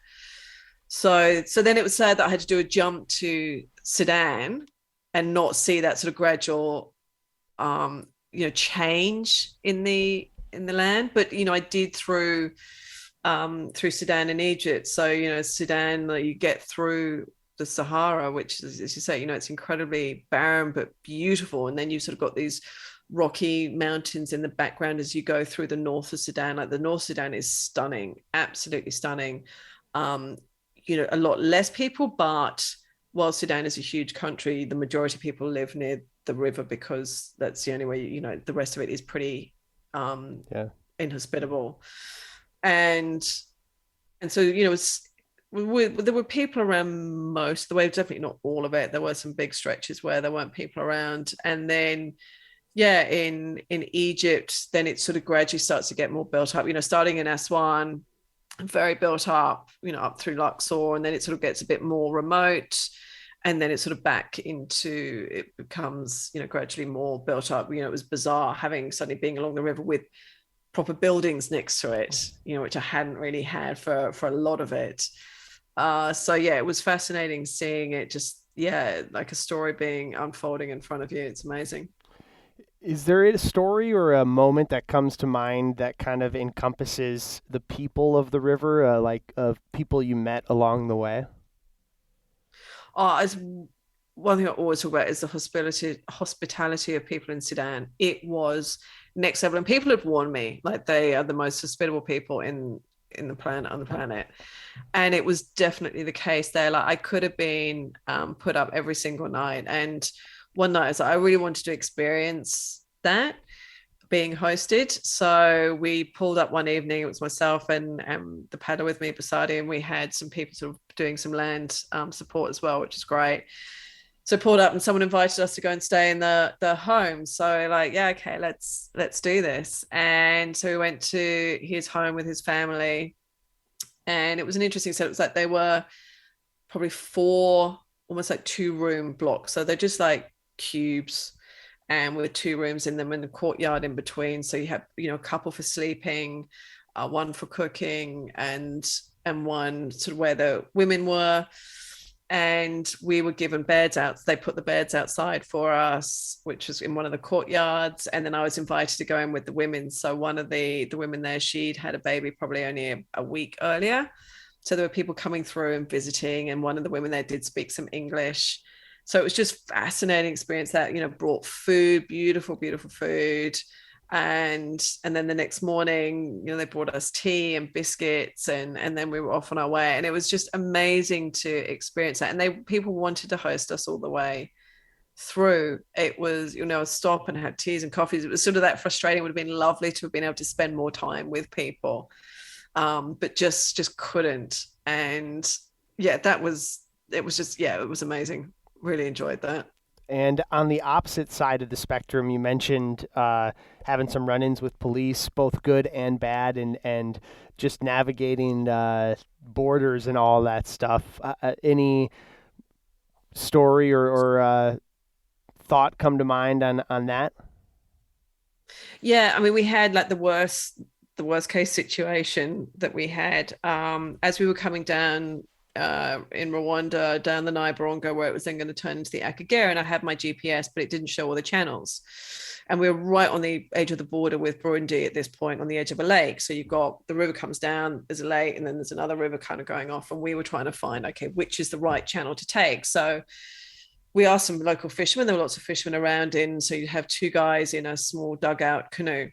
So then it was sad that I had to do a jump to Sudan and not see that sort of gradual, change in the land. But, I did through Sudan and Egypt. So, Sudan, you get through the Sahara, which is, as you say, it's incredibly barren but beautiful, and then you've sort of got these rocky mountains in the background as you go through the north of Sudan. Like the North Sudan is stunning, absolutely stunning. A lot less people, but while Sudan is a huge country, the majority of people live near the river because that's the only way. The rest of it is pretty inhospitable, and so there were people around most of the way, definitely not all of it. There were some big stretches where there weren't people around. And then, in Egypt, then it sort of gradually starts to get more built up, starting in Aswan, very built up, up through Luxor. And then it sort of gets a bit more remote. And then it's sort of back into, it becomes, gradually more built up. It was bizarre suddenly being along the river with proper buildings next to it, which I hadn't really had for a lot of it. It was fascinating seeing it just, like a story being unfolding in front of you. It's amazing. Is there a story or a moment that comes to mind that kind of encompasses the people of the river, like of people you met along the way? As one thing I always talk about is the hospitality of people in Sudan. It was next level, and people had warned me, like they are the most hospitable people on the planet, and it was definitely the case there. Like I could have been put up every single night, and one night I was like, I really wanted to experience that being hosted. So we pulled up one evening. It was myself and the paddler with me, Basadi, and we had some people sort of doing some land support as well, which is great. So pulled up and someone invited us to go and stay in the home. So like, okay, let's do this. And so we went to his home with his family, and it was an interesting set. It was like they were probably 4, almost like 2-room blocks. So they're just like cubes, and with 2 rooms in them and the courtyard in between. So you have, a couple for sleeping, one for cooking, and one sort of where the women were. And we were given beds out. They put the beds outside for us, which was in one of the courtyards. And then I was invited to go in with the women. So one of the women there, she'd had a baby probably only a week earlier. So there were people coming through and visiting. And one of the women there did speak some English. So it was just fascinating experience that, brought food, beautiful, beautiful food. And then the next morning, they brought us tea and biscuits, and then we were off on our way. And it was just amazing to experience that. And people wanted to host us all the way through. It was, stop and have teas and coffees. It was sort of that frustrating. It would have been lovely to have been able to spend more time with people, but just couldn't. And yeah, it was amazing. Really enjoyed that. And on the opposite side of the spectrum, you mentioned having some run-ins with police, both good and bad, and just navigating borders and all that stuff. Any story or thought come to mind on that? Yeah, I mean, we had like the worst case situation that we had as we were coming down in Rwanda, down the Nile, where it was then going to turn into the Akagera, and I had my GPS, but it didn't show all the channels. And we were right on the edge of the border with Burundi at this point, on the edge of a lake. So you've got the river comes down, there's a lake, and then there's another river kind of going off. And we were trying to find, okay, which is the right channel to take. So we asked some local fishermen. There were lots of fishermen around so you'd have two guys in a small dugout canoe.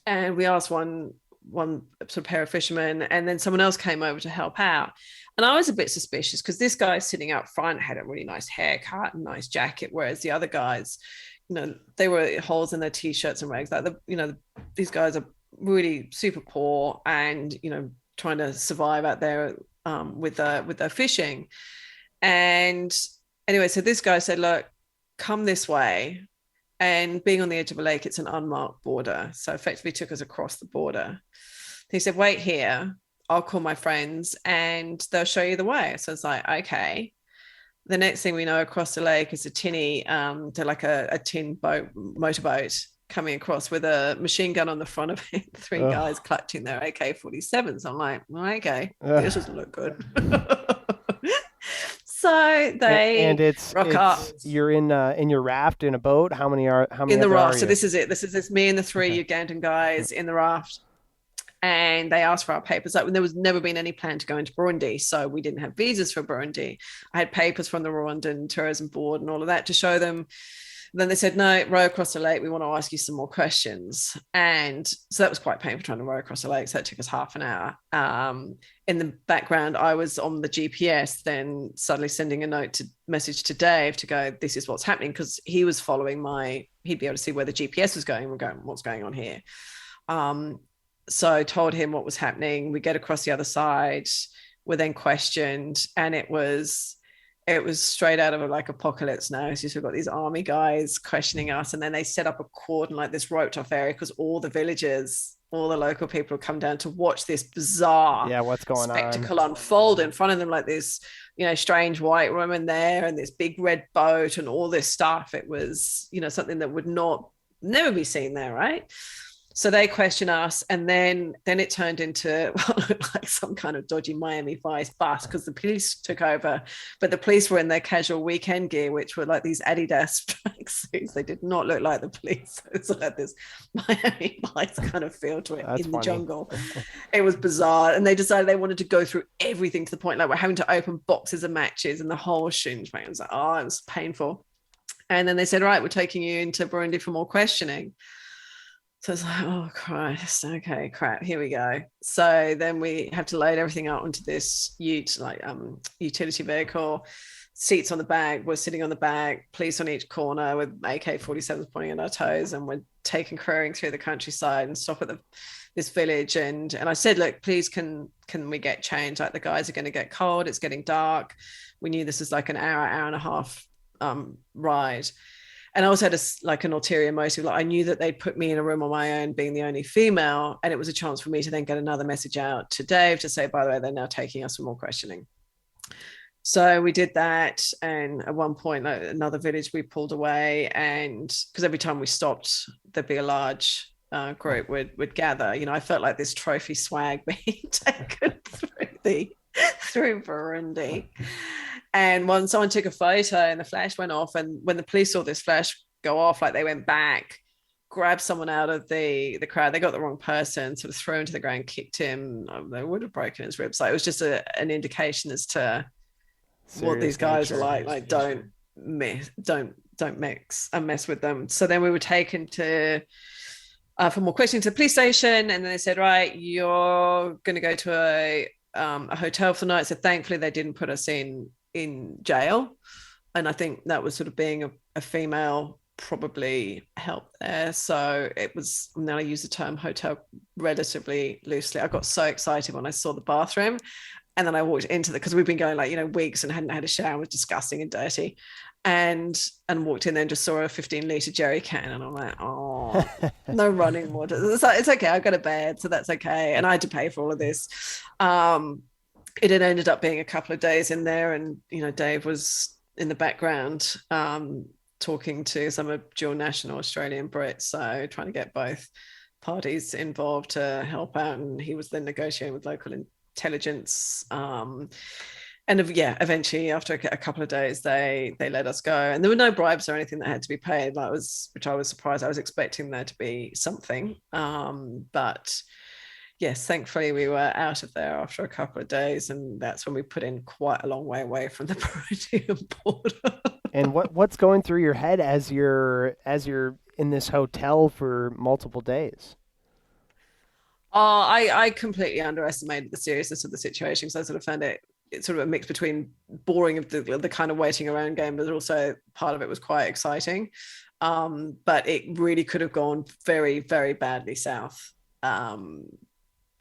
And we asked one sort of pair of fishermen, and then someone else came over to help out. And I was a bit suspicious because this guy sitting up front had a really nice haircut and nice jacket, whereas the other guys, they were holes in their t-shirts and rags. Like these guys are really super poor and trying to survive out there with their fishing. And anyway, so this guy said, "Look, come this way." And being on the edge of a lake, it's an unmarked border, so effectively took us across the border. He said, "Wait here. I'll call my friends and they'll show you the way." So it's like, okay. The next thing we know, across the lake is a tinny, they're like a tin boat, motorboat coming across with a machine gun on the front of it. Three guys clutching their AK-47s. I'm like, okay, this doesn't look good. So they rock up. You're in your raft in a boat. How many in the raft? So this is it. This is me and the three Ugandan guys in the raft. And they asked for our papers. Like, there was never been any plan to go into Burundi, so we didn't have visas for Burundi. I had papers from the Rwandan Tourism Board and all of that to show them. And then they said, "No, row across the lake. We want to ask you some more questions." And so that was quite painful, trying to row across the lake. So that took us half an hour. In the background, I was on the GPS, then suddenly sending a message to Dave to go, "This is what's happening," because he was following he'd be able to see where the GPS was going. We're going, "What's going on here?" So I told him what was happening. We get across the other side. We're then questioned, and it was straight out of like Apocalypse Now. So you've got these army guys questioning us, and then they set up a cordon, like this roped off area, because all the villagers, all the local people come down to watch this bizarre what's going spectacle unfold in front of them, like this, strange white woman there and this big red boat and all this stuff. It was, something that would never be seen there, right? So they question us, and then it turned into like some kind of dodgy Miami Vice bus, because the police took over, but the police were in their casual weekend gear, which were like these Adidas tracksuits. They did not look like the police. It's like this Miami Vice kind of feel to it. That's in funny. The jungle. It was bizarre, and they decided they wanted to go through everything to the point like we're having to open boxes of matches and the whole shooting. It was like, it was painful. And then they said, "Right, we're taking you into Burundi for more questioning." So it's like, oh, Christ, okay, crap, here we go. So then we have to load everything up onto this utility vehicle, seats on the back. We're sitting on the back, police on each corner with AK-47s pointing at our toes, and we're careering through the countryside and stop at this village. And I said, "Look, please, can we get change? Like, the guys are going to get cold. It's getting dark." We knew this is like an hour and a half ride. And I also had an ulterior motive. Like, I knew that they'd put me in a room on my own, being the only female, and it was a chance for me to then get another message out to Dave to say, "By the way, they're now taking us for more questioning." So we did that, and at one point, another village, we pulled away, and because every time we stopped, there'd be a large group would gather. I felt like this trophy swag being taken through Burundi. And when someone took a photo and the flash went off, and when the police saw this flash go off, like, they went back, grabbed someone out of the crowd. They got the wrong person, sort of threw him to the ground, kicked him. They would have broken his ribs. Like, it was just an indication as to what these guys are like. Like, don't mess with them. So then we were taken to for more questioning to the police station, and then they said, right, you're going to go to a hotel for the night. So thankfully they didn't put us in jail, and I think that was sort of being a female probably helped there. So it was, now I use the term hotel relatively loosely. I got so excited when I saw the bathroom, and then I walked into because we've been going like, weeks and hadn't had a shower. It was disgusting and dirty, and walked in there and just saw a 15-litre jerry can, and I'm like, oh, no running water. It's okay, I got a bed, so that's okay. And I had to pay for all of this. It had ended up being a couple of days in there, and Dave was in the background talking to some of dual national Australian Brits, so trying to get both parties involved to help out, and he was then negotiating with local intelligence. And eventually after a couple of days they let us go, and there were no bribes or anything that had to be paid, which I was surprised. I was expecting there to be something, but yes, thankfully we were out of there after a couple of days, and that's when we put in quite a long way away from the Burundian border. And what's going through your head as you're in this hotel for multiple days? I completely underestimated the seriousness of the situation, because I sort of found it's sort of a mix between boring of the kind of waiting around game, but also part of it was quite exciting. But it really could have gone very, very badly south.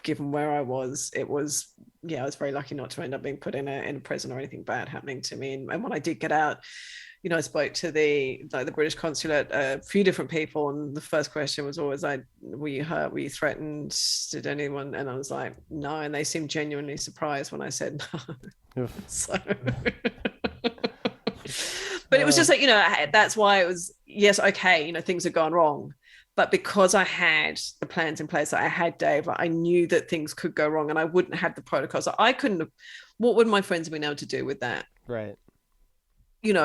Given where I was, I was very lucky not to end up being put in a prison or anything bad happening to me. And when I did get out, I spoke to the British consulate, a few different people, and the first question was always like, were you hurt? Were you threatened? Did anyone? And I was like, no. And they seemed genuinely surprised when I said no. So, but it was just like, that's why it was, yes, okay, things had gone wrong. But because I had the plans in place, I had Dave, I knew that things could go wrong, and I wouldn't have the protocols. I couldn't have, what would my friends have been able to do with that? Right.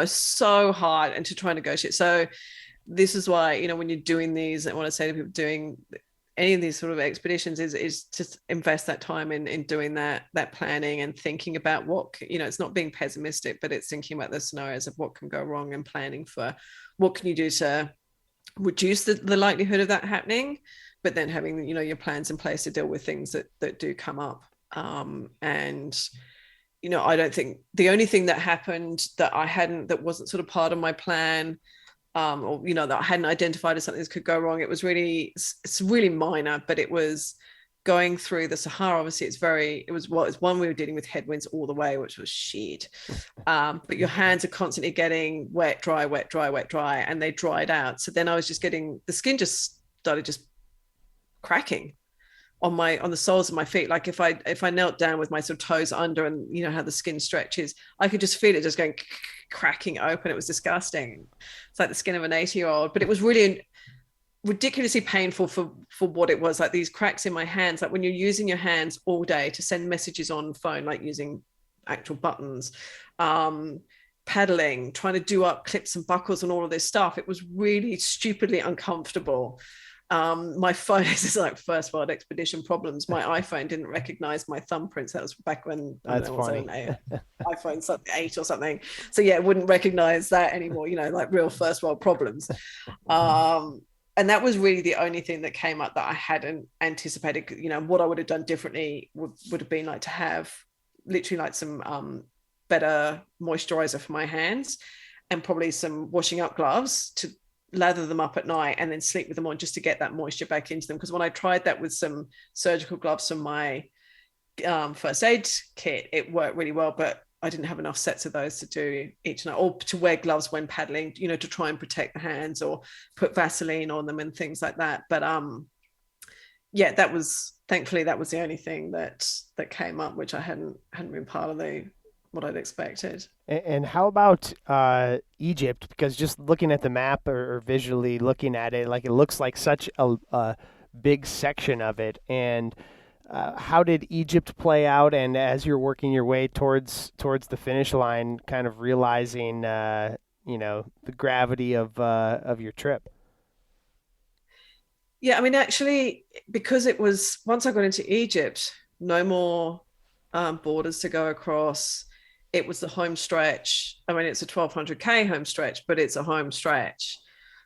So hard, and to try and negotiate. So this is why, when you're doing these, and what I say to people doing any of these sort of expeditions is to invest that time in doing that planning and thinking about what, it's not being pessimistic, but it's thinking about the scenarios of what can go wrong and planning for what can you do to reduce the likelihood of that happening, but then having, your plans in place to deal with things that do come up. And I don't think the only thing that happened that wasn't sort of part of my plan, or that I hadn't identified as something that could go wrong, it's really minor, but it was going through the Sahara. Obviously it's one, we were dealing with headwinds all the way, which was shit. But your hands are constantly getting wet, dry, and they dried out. So then I was just getting, the skin just started just cracking on the soles of my feet. Like if I knelt down with my sort of toes under, and how the skin stretches, I could just feel it just going cracking open. It was disgusting. It's like the skin of an 80-year-old, but it was really ridiculously painful for what it was. Like these cracks in my hands, like when you're using your hands all day to send messages on phone, like using actual buttons, paddling, trying to do up clips and buckles and all of this stuff, it was really stupidly uncomfortable. My phone is like first world expedition problems. My iPhone didn't recognize my thumbprints. That was back when iPhone 8 or something. So yeah, it wouldn't recognize that anymore, like real first world problems. And that was really the only thing that came up that I hadn't anticipated. What I would have done differently would have been like to have literally like some better moisturizer for my hands, and probably some washing up gloves to lather them up at night and then sleep with them on, just to get that moisture back into them. Because when I tried that with some surgical gloves from my first aid kit, it worked really well, but I didn't have enough sets of those to do each night, or to wear gloves when paddling, to try and protect the hands, or put Vaseline on them and things like that. But thankfully that was the only thing that came up, which I hadn't been part of what I'd expected. And how about Egypt? Because just looking at the map or visually looking at it, like it looks like such a big section of it. And how did Egypt play out? And as you're working your way towards the finish line, kind of realizing, the gravity of your trip. Yeah, I mean, actually, because it was, once I got into Egypt, no more borders to go across. it was the home stretch. I mean, it's a 1200K home stretch, but it's a home stretch.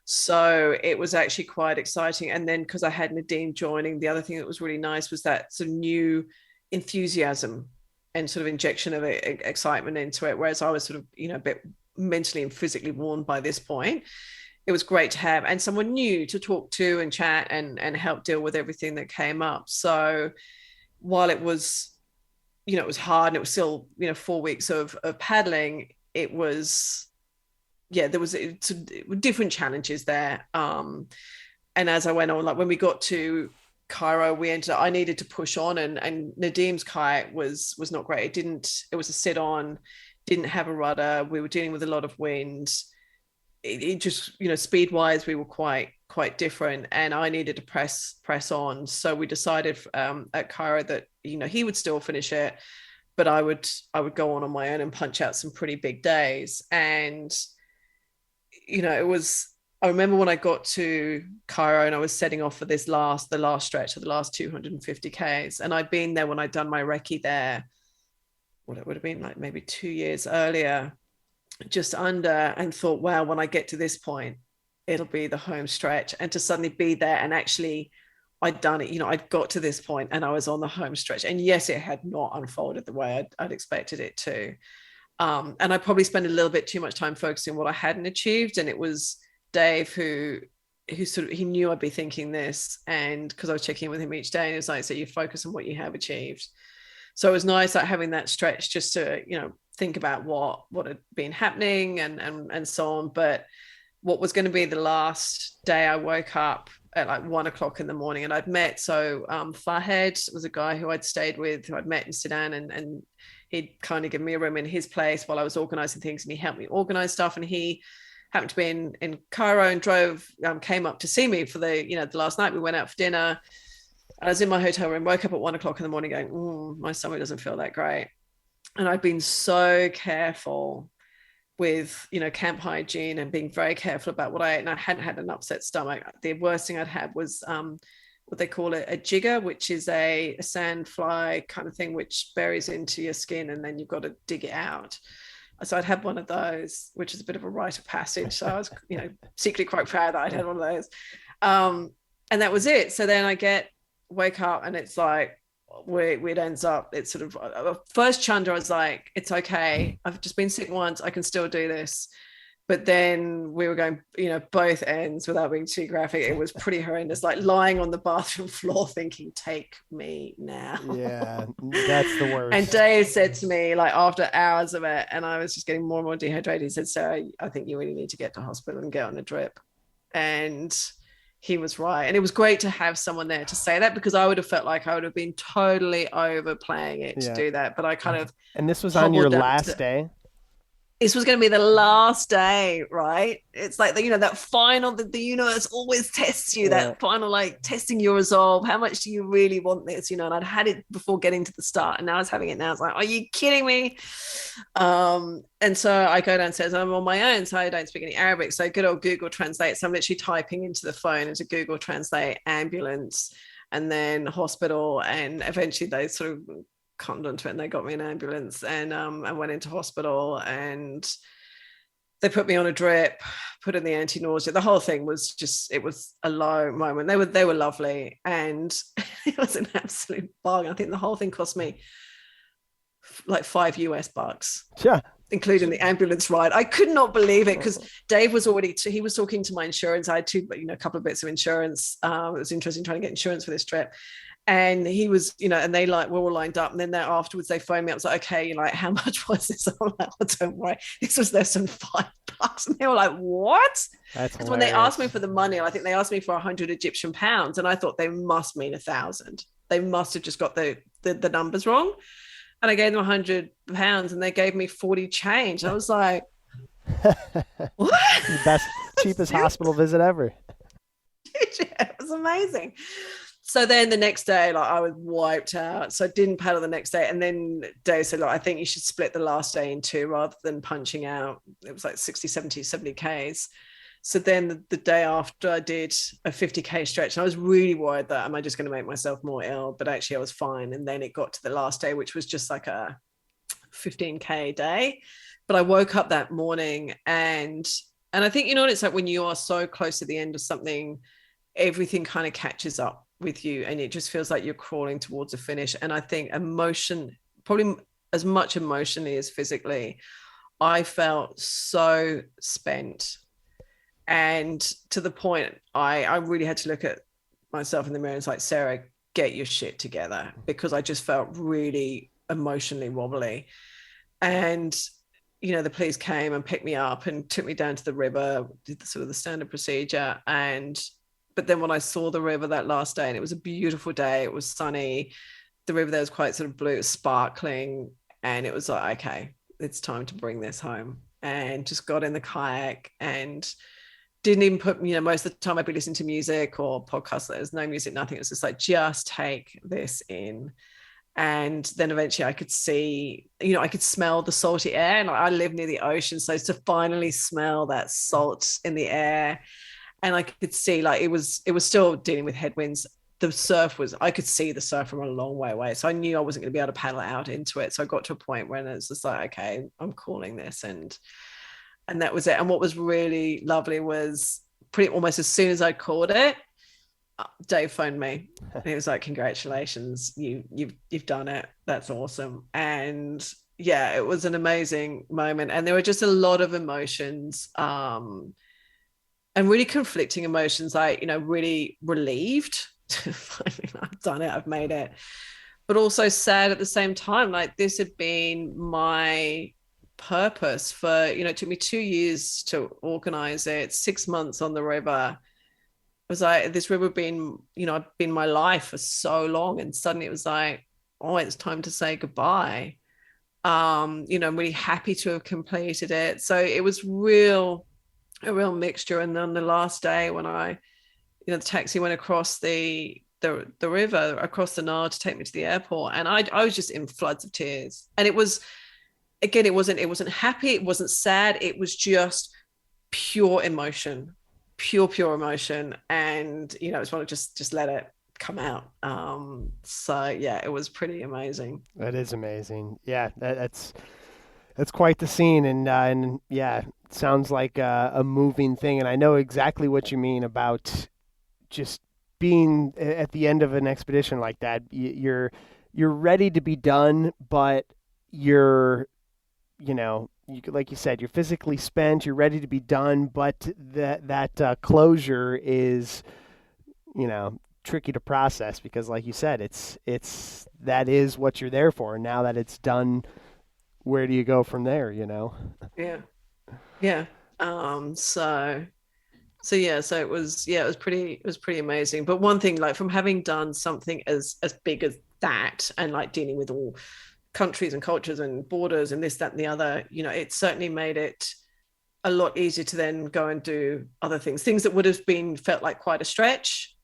So it was actually quite exciting. And then because I had Nadine joining, the other thing that was really nice was that sort of new enthusiasm and sort of injection of excitement into it. Whereas I was sort of, a bit mentally and physically worn by this point. It was great to have, and someone new to talk to and chat and help deal with everything that came up. So while it was, it was hard and it was still, 4 weeks of paddling, it was, there was different challenges there. And as I went on, like when we got to Cairo, I needed to push on, and Nadim's kite was not great. It was a sit on, didn't have a rudder. We were dealing with a lot of wind. It just, speed wise, we were quite different, and I needed to press on. So we decided at Cairo that, he would still finish it, but I would go on my own and punch out some pretty big days. And, I remember when I got to Cairo and I was setting off for the last stretch of the last 250 Ks. And I'd been there when I'd done my recce there. What it would have been like maybe 2 years earlier, just under, and thought, wow, when I get to this point, it'll be the home stretch. And to suddenly be there, and actually I'd done it, I'd got to this point and I was on the home stretch. And yes, it had not unfolded the way I'd expected it to. And I probably spent a little bit too much time focusing on what I hadn't achieved. And it was Dave who sort of, he knew I'd be thinking this, and because I was checking in with him each day, and he was like, so you focus on what you have achieved. So it was nice, like having that stretch just to, think about what had been happening and so on. But what was going to be the last day, I woke up at like 1 o'clock in the morning, and I'd met, Fahed was a guy who I'd stayed with, who I'd met in Sudan, and he'd kind of given me a room in his place while I was organizing things, and he helped me organize stuff. And he happened to be in Cairo and came up to see me for the last night. We went out for dinner. I was in my hotel room, woke up at 1 o'clock in the morning going, my stomach doesn't feel that great. And I'd been so careful with, camp hygiene and being very careful about what I ate. And I hadn't had an upset stomach. The worst thing I'd had was what they call a jigger, which is a sand fly kind of thing, which buries into your skin and then you've got to dig it out. So I'd had one of those, which is a bit of a rite of passage. So I was, secretly quite proud that I'd had one of those. And that was it. So then wake up and it's like, it ends up, it's sort of first chunder, I was like, it's okay, I've just been sick once, I can still do this. But then we were going, both ends, without being too graphic, it was pretty horrendous, like lying on the bathroom floor thinking, take me now. Yeah, that's the worst. And Dave said to me, like after hours of it, and I was just getting more and more dehydrated, he said, Sarah, I think you really need to get to hospital and get on a drip. And he was right. And it was great to have someone there to say that, because I would have felt like I would have been totally overplaying it to do that. But I kind of... And this was on your last day? This was going to be the last day, right? It's like, that final, the universe always tests you, that final, like testing your resolve. How much do you really want this? And I'd had it before getting to the start, and now I was having it now. It's like, are you kidding me? And so I go downstairs, I'm on my own, so I don't speak any Arabic. So good old Google Translate. So I'm literally typing into the phone into Google Translate ambulance and then hospital. And eventually they sort of cottoned onto it and they got me an ambulance, and I went into hospital and they put me on a drip, put in the anti-nausea. The whole thing was just, it was a low moment. They were lovely, and it was an absolute bargain. I think the whole thing cost me like $5 yeah, including the ambulance ride. I could not believe it, because Dave was he was talking to my insurance. I had a couple of bits of insurance. It was interesting trying to get insurance for this trip. And he was, and they we're all lined up. And then afterwards they phoned me up. I was like, okay, how much was this? I'm like, oh, don't worry, this was less than $5. And they were like, what? Because when they asked me for the money, I think they asked me for 100 Egyptian pounds. And I thought they must mean 1,000. They must have just got the numbers wrong. And I gave them 100 pounds and they gave me 40 change. I was like, what? Best, cheapest hospital visit ever. It was amazing. So then the next day, I was wiped out. So I didn't paddle the next day. And then Dave said, I think you should split the last day in two rather than punching out. It was like 60, 70, 70 Ks. So then the day after I did a 50K stretch, and I was really worried that, am I just going to make myself more ill? But actually I was fine. And then it got to the last day, which was just like a 15K a day. But I woke up that morning and I think, you know what it's like when you are so close to the end of something, everything kind of catches up with you and it just feels like you're crawling towards a finish. And I think emotion, probably as much emotionally as physically, I felt so spent. And to the point, I really had to look at myself in the mirror and it's like, Sarah, get your shit together, because I just felt really emotionally wobbly. And you know, the police came and picked me up and took me down to the river, did the sort of the standard procedure. But then when I saw the river that last day, and it was a beautiful day, it was sunny, the river there was quite sort of blue, sparkling, and it was like, okay, it's time to bring this home. And just got in the kayak and didn't even put, you know, most of the time I'd be listening to music or podcasts. There's no music, nothing. It was just like, just take this in. And then eventually I could see, you know, I could smell the salty air, and I live near the ocean. So to finally smell that salt in the air, and I could see like it was still dealing with headwinds. The surf was, I could see the surf from a long way away. So I knew I wasn't going to be able to paddle out into it. So I got to a point when it's just like, okay, I'm calling this. And that was it. And what was really lovely was pretty almost as soon as I called it, Dave phoned me and he was like, congratulations, you've done it, that's awesome. And yeah, it was an amazing moment, and there were just a lot of emotions and really conflicting emotions, like, you know, really relieved I've done it, I've made it, but also sad at the same time, like this had been my purpose for, you know, it took me 2 years to organize it, 6 months on the river. Was like, this river been, you know, been my life for so long, and suddenly it was like, oh, it's time to say goodbye. You know, I'm really happy to have completed it. So it was a real mixture. And then the last day when the taxi went across the river, across the Nile to take me to the airport, and I was just in floods of tears. And it was, again, it wasn't happy, it wasn't sad, it was just pure emotion. Pure emotion. And you know, it's want to just let it come out. So yeah, it was pretty amazing. That is amazing. Yeah, that's quite the scene. And yeah, it sounds like a moving thing, and I know exactly what you mean about just being at the end of an expedition like that. You're ready to be done, but you're, you know, like you said, you're physically spent, you're ready to be done, but that closure is, you know, tricky to process, because like you said, it's that is what you're there for. And now that it's done, where do you go from there, you know? Yeah. So it was pretty amazing. But one thing, like from having done something as big as that, and like dealing with all countries and cultures and borders and this, that, and the other, you know, it certainly made it a lot easier to then go and do other things that would have felt like quite a stretch.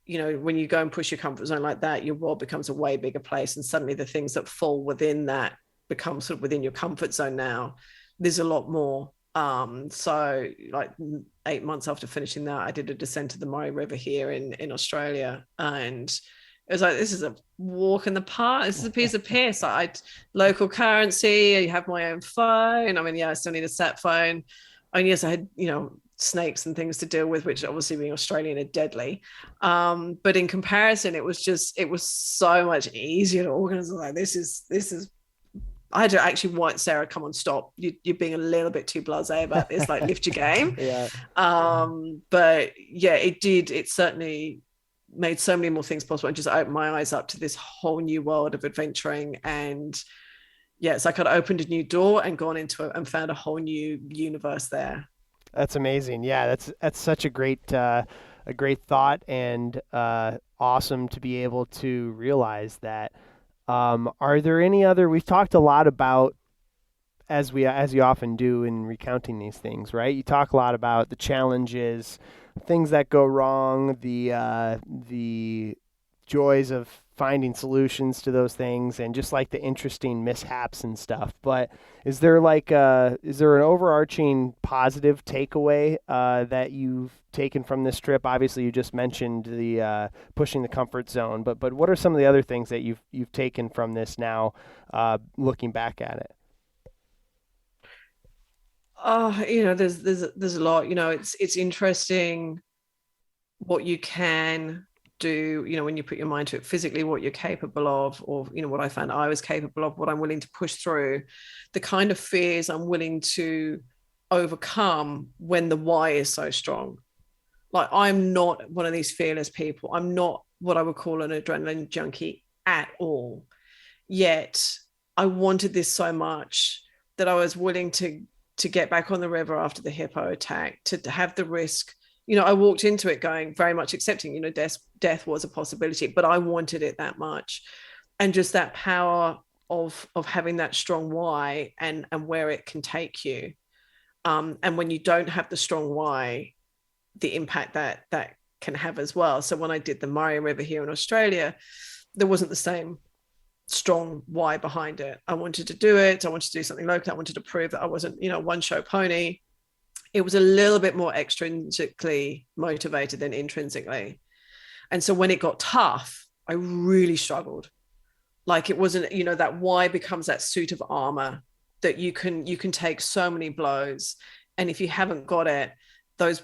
You know, when you go and push your comfort zone like that, your world becomes a way bigger place, and suddenly the things that fall within that become sort of within your comfort zone. Now there's a lot more. So like 8 months after finishing that, I did a descent to the Murray River here in Australia, and it was like, this is a walk in the park. This is a piece of piss. Local currency. I have my own phone. I mean, yeah, I still need a sat phone. And yes, I had, you know, snakes and things to deal with, which obviously being Australian are deadly. But in comparison, it was so much easier to organize. Like, this is. I had to actually want Sarah, come on, stop. You're being a little bit too blasé about this. Like, lift your game. Yeah. But yeah, it did. It certainly made so many more things possible, and just opened my eyes up to this whole new world of adventuring. And yeah, it's like I'd opened a new door and gone into it and found a whole new universe there. That's amazing. Yeah, that's such a great thought, and awesome to be able to realize that. Are there any other? We've talked a lot about, as you often do in recounting these things, right? You talk a lot about the challenges, things that go wrong, the joys of finding solutions to those things and just like the interesting mishaps and stuff. But is there an overarching positive takeaway that you've taken from this trip? Obviously, you just mentioned the pushing the comfort zone, but what are some of the other things that you've taken from this now, looking back at it? There's a lot. It's interesting what you can do, when you put your mind to it, physically what you're capable of, or what I found I was capable of, what I'm willing to push through, the kind of fears I'm willing to overcome when the why is so strong. Like, I'm not one of these fearless people. I'm not what I would call an adrenaline junkie at all. Yet I wanted this so much that I was willing to get back on the river after the hippo attack, to have the risk. I walked into it going very much accepting, death was a possibility, but I wanted it that much. And just that power of having that strong why and where it can take you. And when you don't have the strong why, the impact that can have as well. So when I did the Murray River here in Australia, there wasn't the same strong why behind it. I wanted to do it. I wanted to do something local. I wanted to prove that I wasn't, one show pony. It was a little bit more extrinsically motivated than intrinsically. And so when it got tough, I really struggled. Like, it wasn't, that why becomes that suit of armor that you can take so many blows. And if you haven't got it,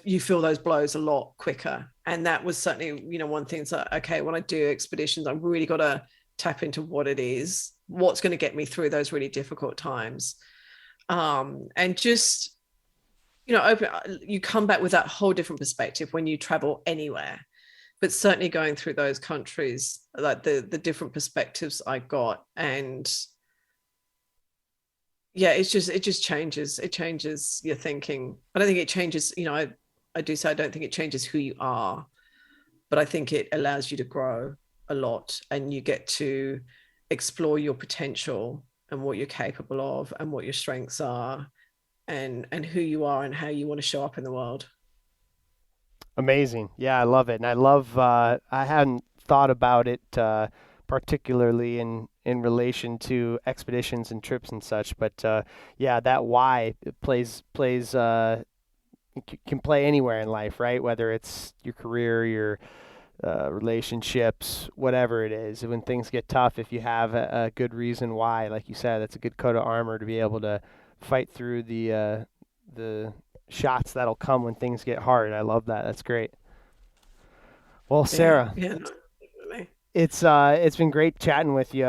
you feel those blows a lot quicker. And that was certainly, one thing. So, okay, when I do expeditions, I really got to tap into what it is, what's going to get me through those really difficult times. And just, you come back with that whole different perspective when you travel anywhere. But certainly going through those countries, like the different perspectives I got, and yeah, it just changes. It changes your thinking. I don't think it changes, I do say I don't think it changes who you are, but I think it allows you to grow a lot, and you get to explore your potential and what you're capable of and what your strengths are, and who you are and how you want to show up in the world. Amazing. Yeah, I love it. And I love, I hadn't thought about it particularly in relation to expeditions and trips and such, but yeah, that why plays can play anywhere in life, right? Whether it's your career, your relationships, whatever it is. When things get tough, if you have a good reason why, like you said, that's a good coat of armor to be able to fight through the shots that'll come when things get hard. I love that. That's great. Well, Sarah, it's been great chatting with you.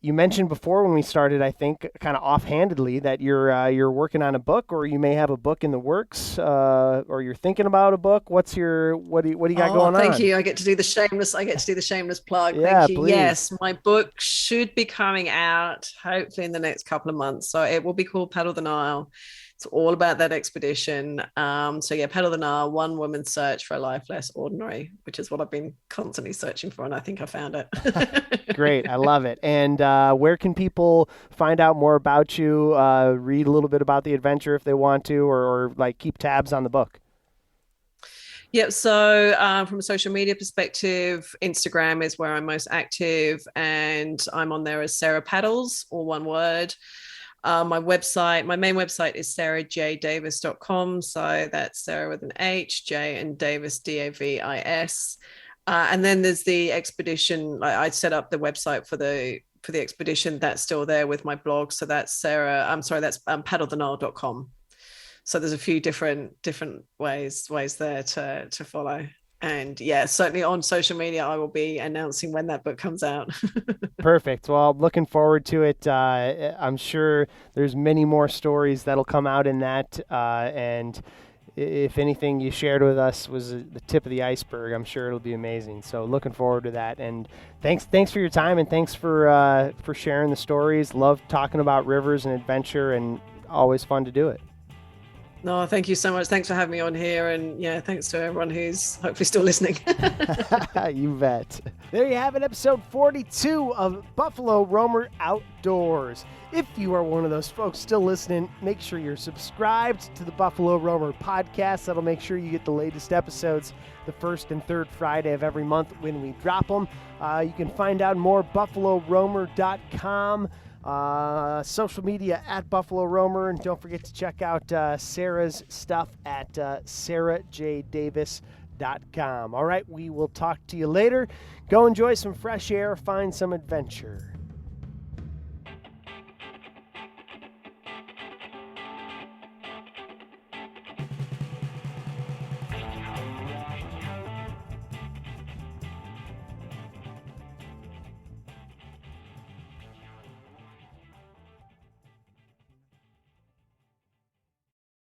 You mentioned before when we started, I think, kind of offhandedly, that you're working on a book, or you may have a book in the works, or you're thinking about a book. What do you got going on? Thank you. I get to do the shameless plug. Yeah, thank you. Please. Yes, my book should be coming out hopefully in the next couple of months. So it will be called Paddle the Nile. It's all about that expedition. So yeah, Paddle the Nile, one woman's search for a life less ordinary, which is what I've been constantly searching for, and I think I found it. Great. I love it. And where can people find out more about you, read a little bit about the adventure if they want to, or like keep tabs on the book? Yep. So from a social media perspective, Instagram is where I'm most active, and I'm on there as Sarah Paddles, all one word. My main website is sarahjdavis.com. So that's Sarah with an H, J, and Davis, Davis. And then there's the expedition. I set up the website for the expedition. That's still there with my blog. So that's paddlethenile.com. So there's a few different ways there to follow. And yeah, certainly on social media, I will be announcing when that book comes out. Perfect. Well, looking forward to it. I'm sure there's many more stories that'll come out in that. And if anything you shared with us was the tip of the iceberg, I'm sure it'll be amazing. So looking forward to that. And thanks for your time, and thanks for sharing the stories. Love talking about rivers and adventure, and always fun to do it. No, thank you so much. Thanks for having me on here. And yeah, thanks to everyone who's hopefully still listening. You bet. There you have it, episode 42 of Buffalo Roamer Outdoors. If you are one of those folks still listening, make sure you're subscribed to the Buffalo Roamer podcast. That'll make sure you get the latest episodes the first and third Friday of every month when we drop them. You can find out more at buffaloroamer.com. Social media at Buffalo Roamer, and don't forget to check out Sarah's stuff at sarahjdavis.com. All right, we will talk to you later. Go enjoy some fresh air, find some adventure.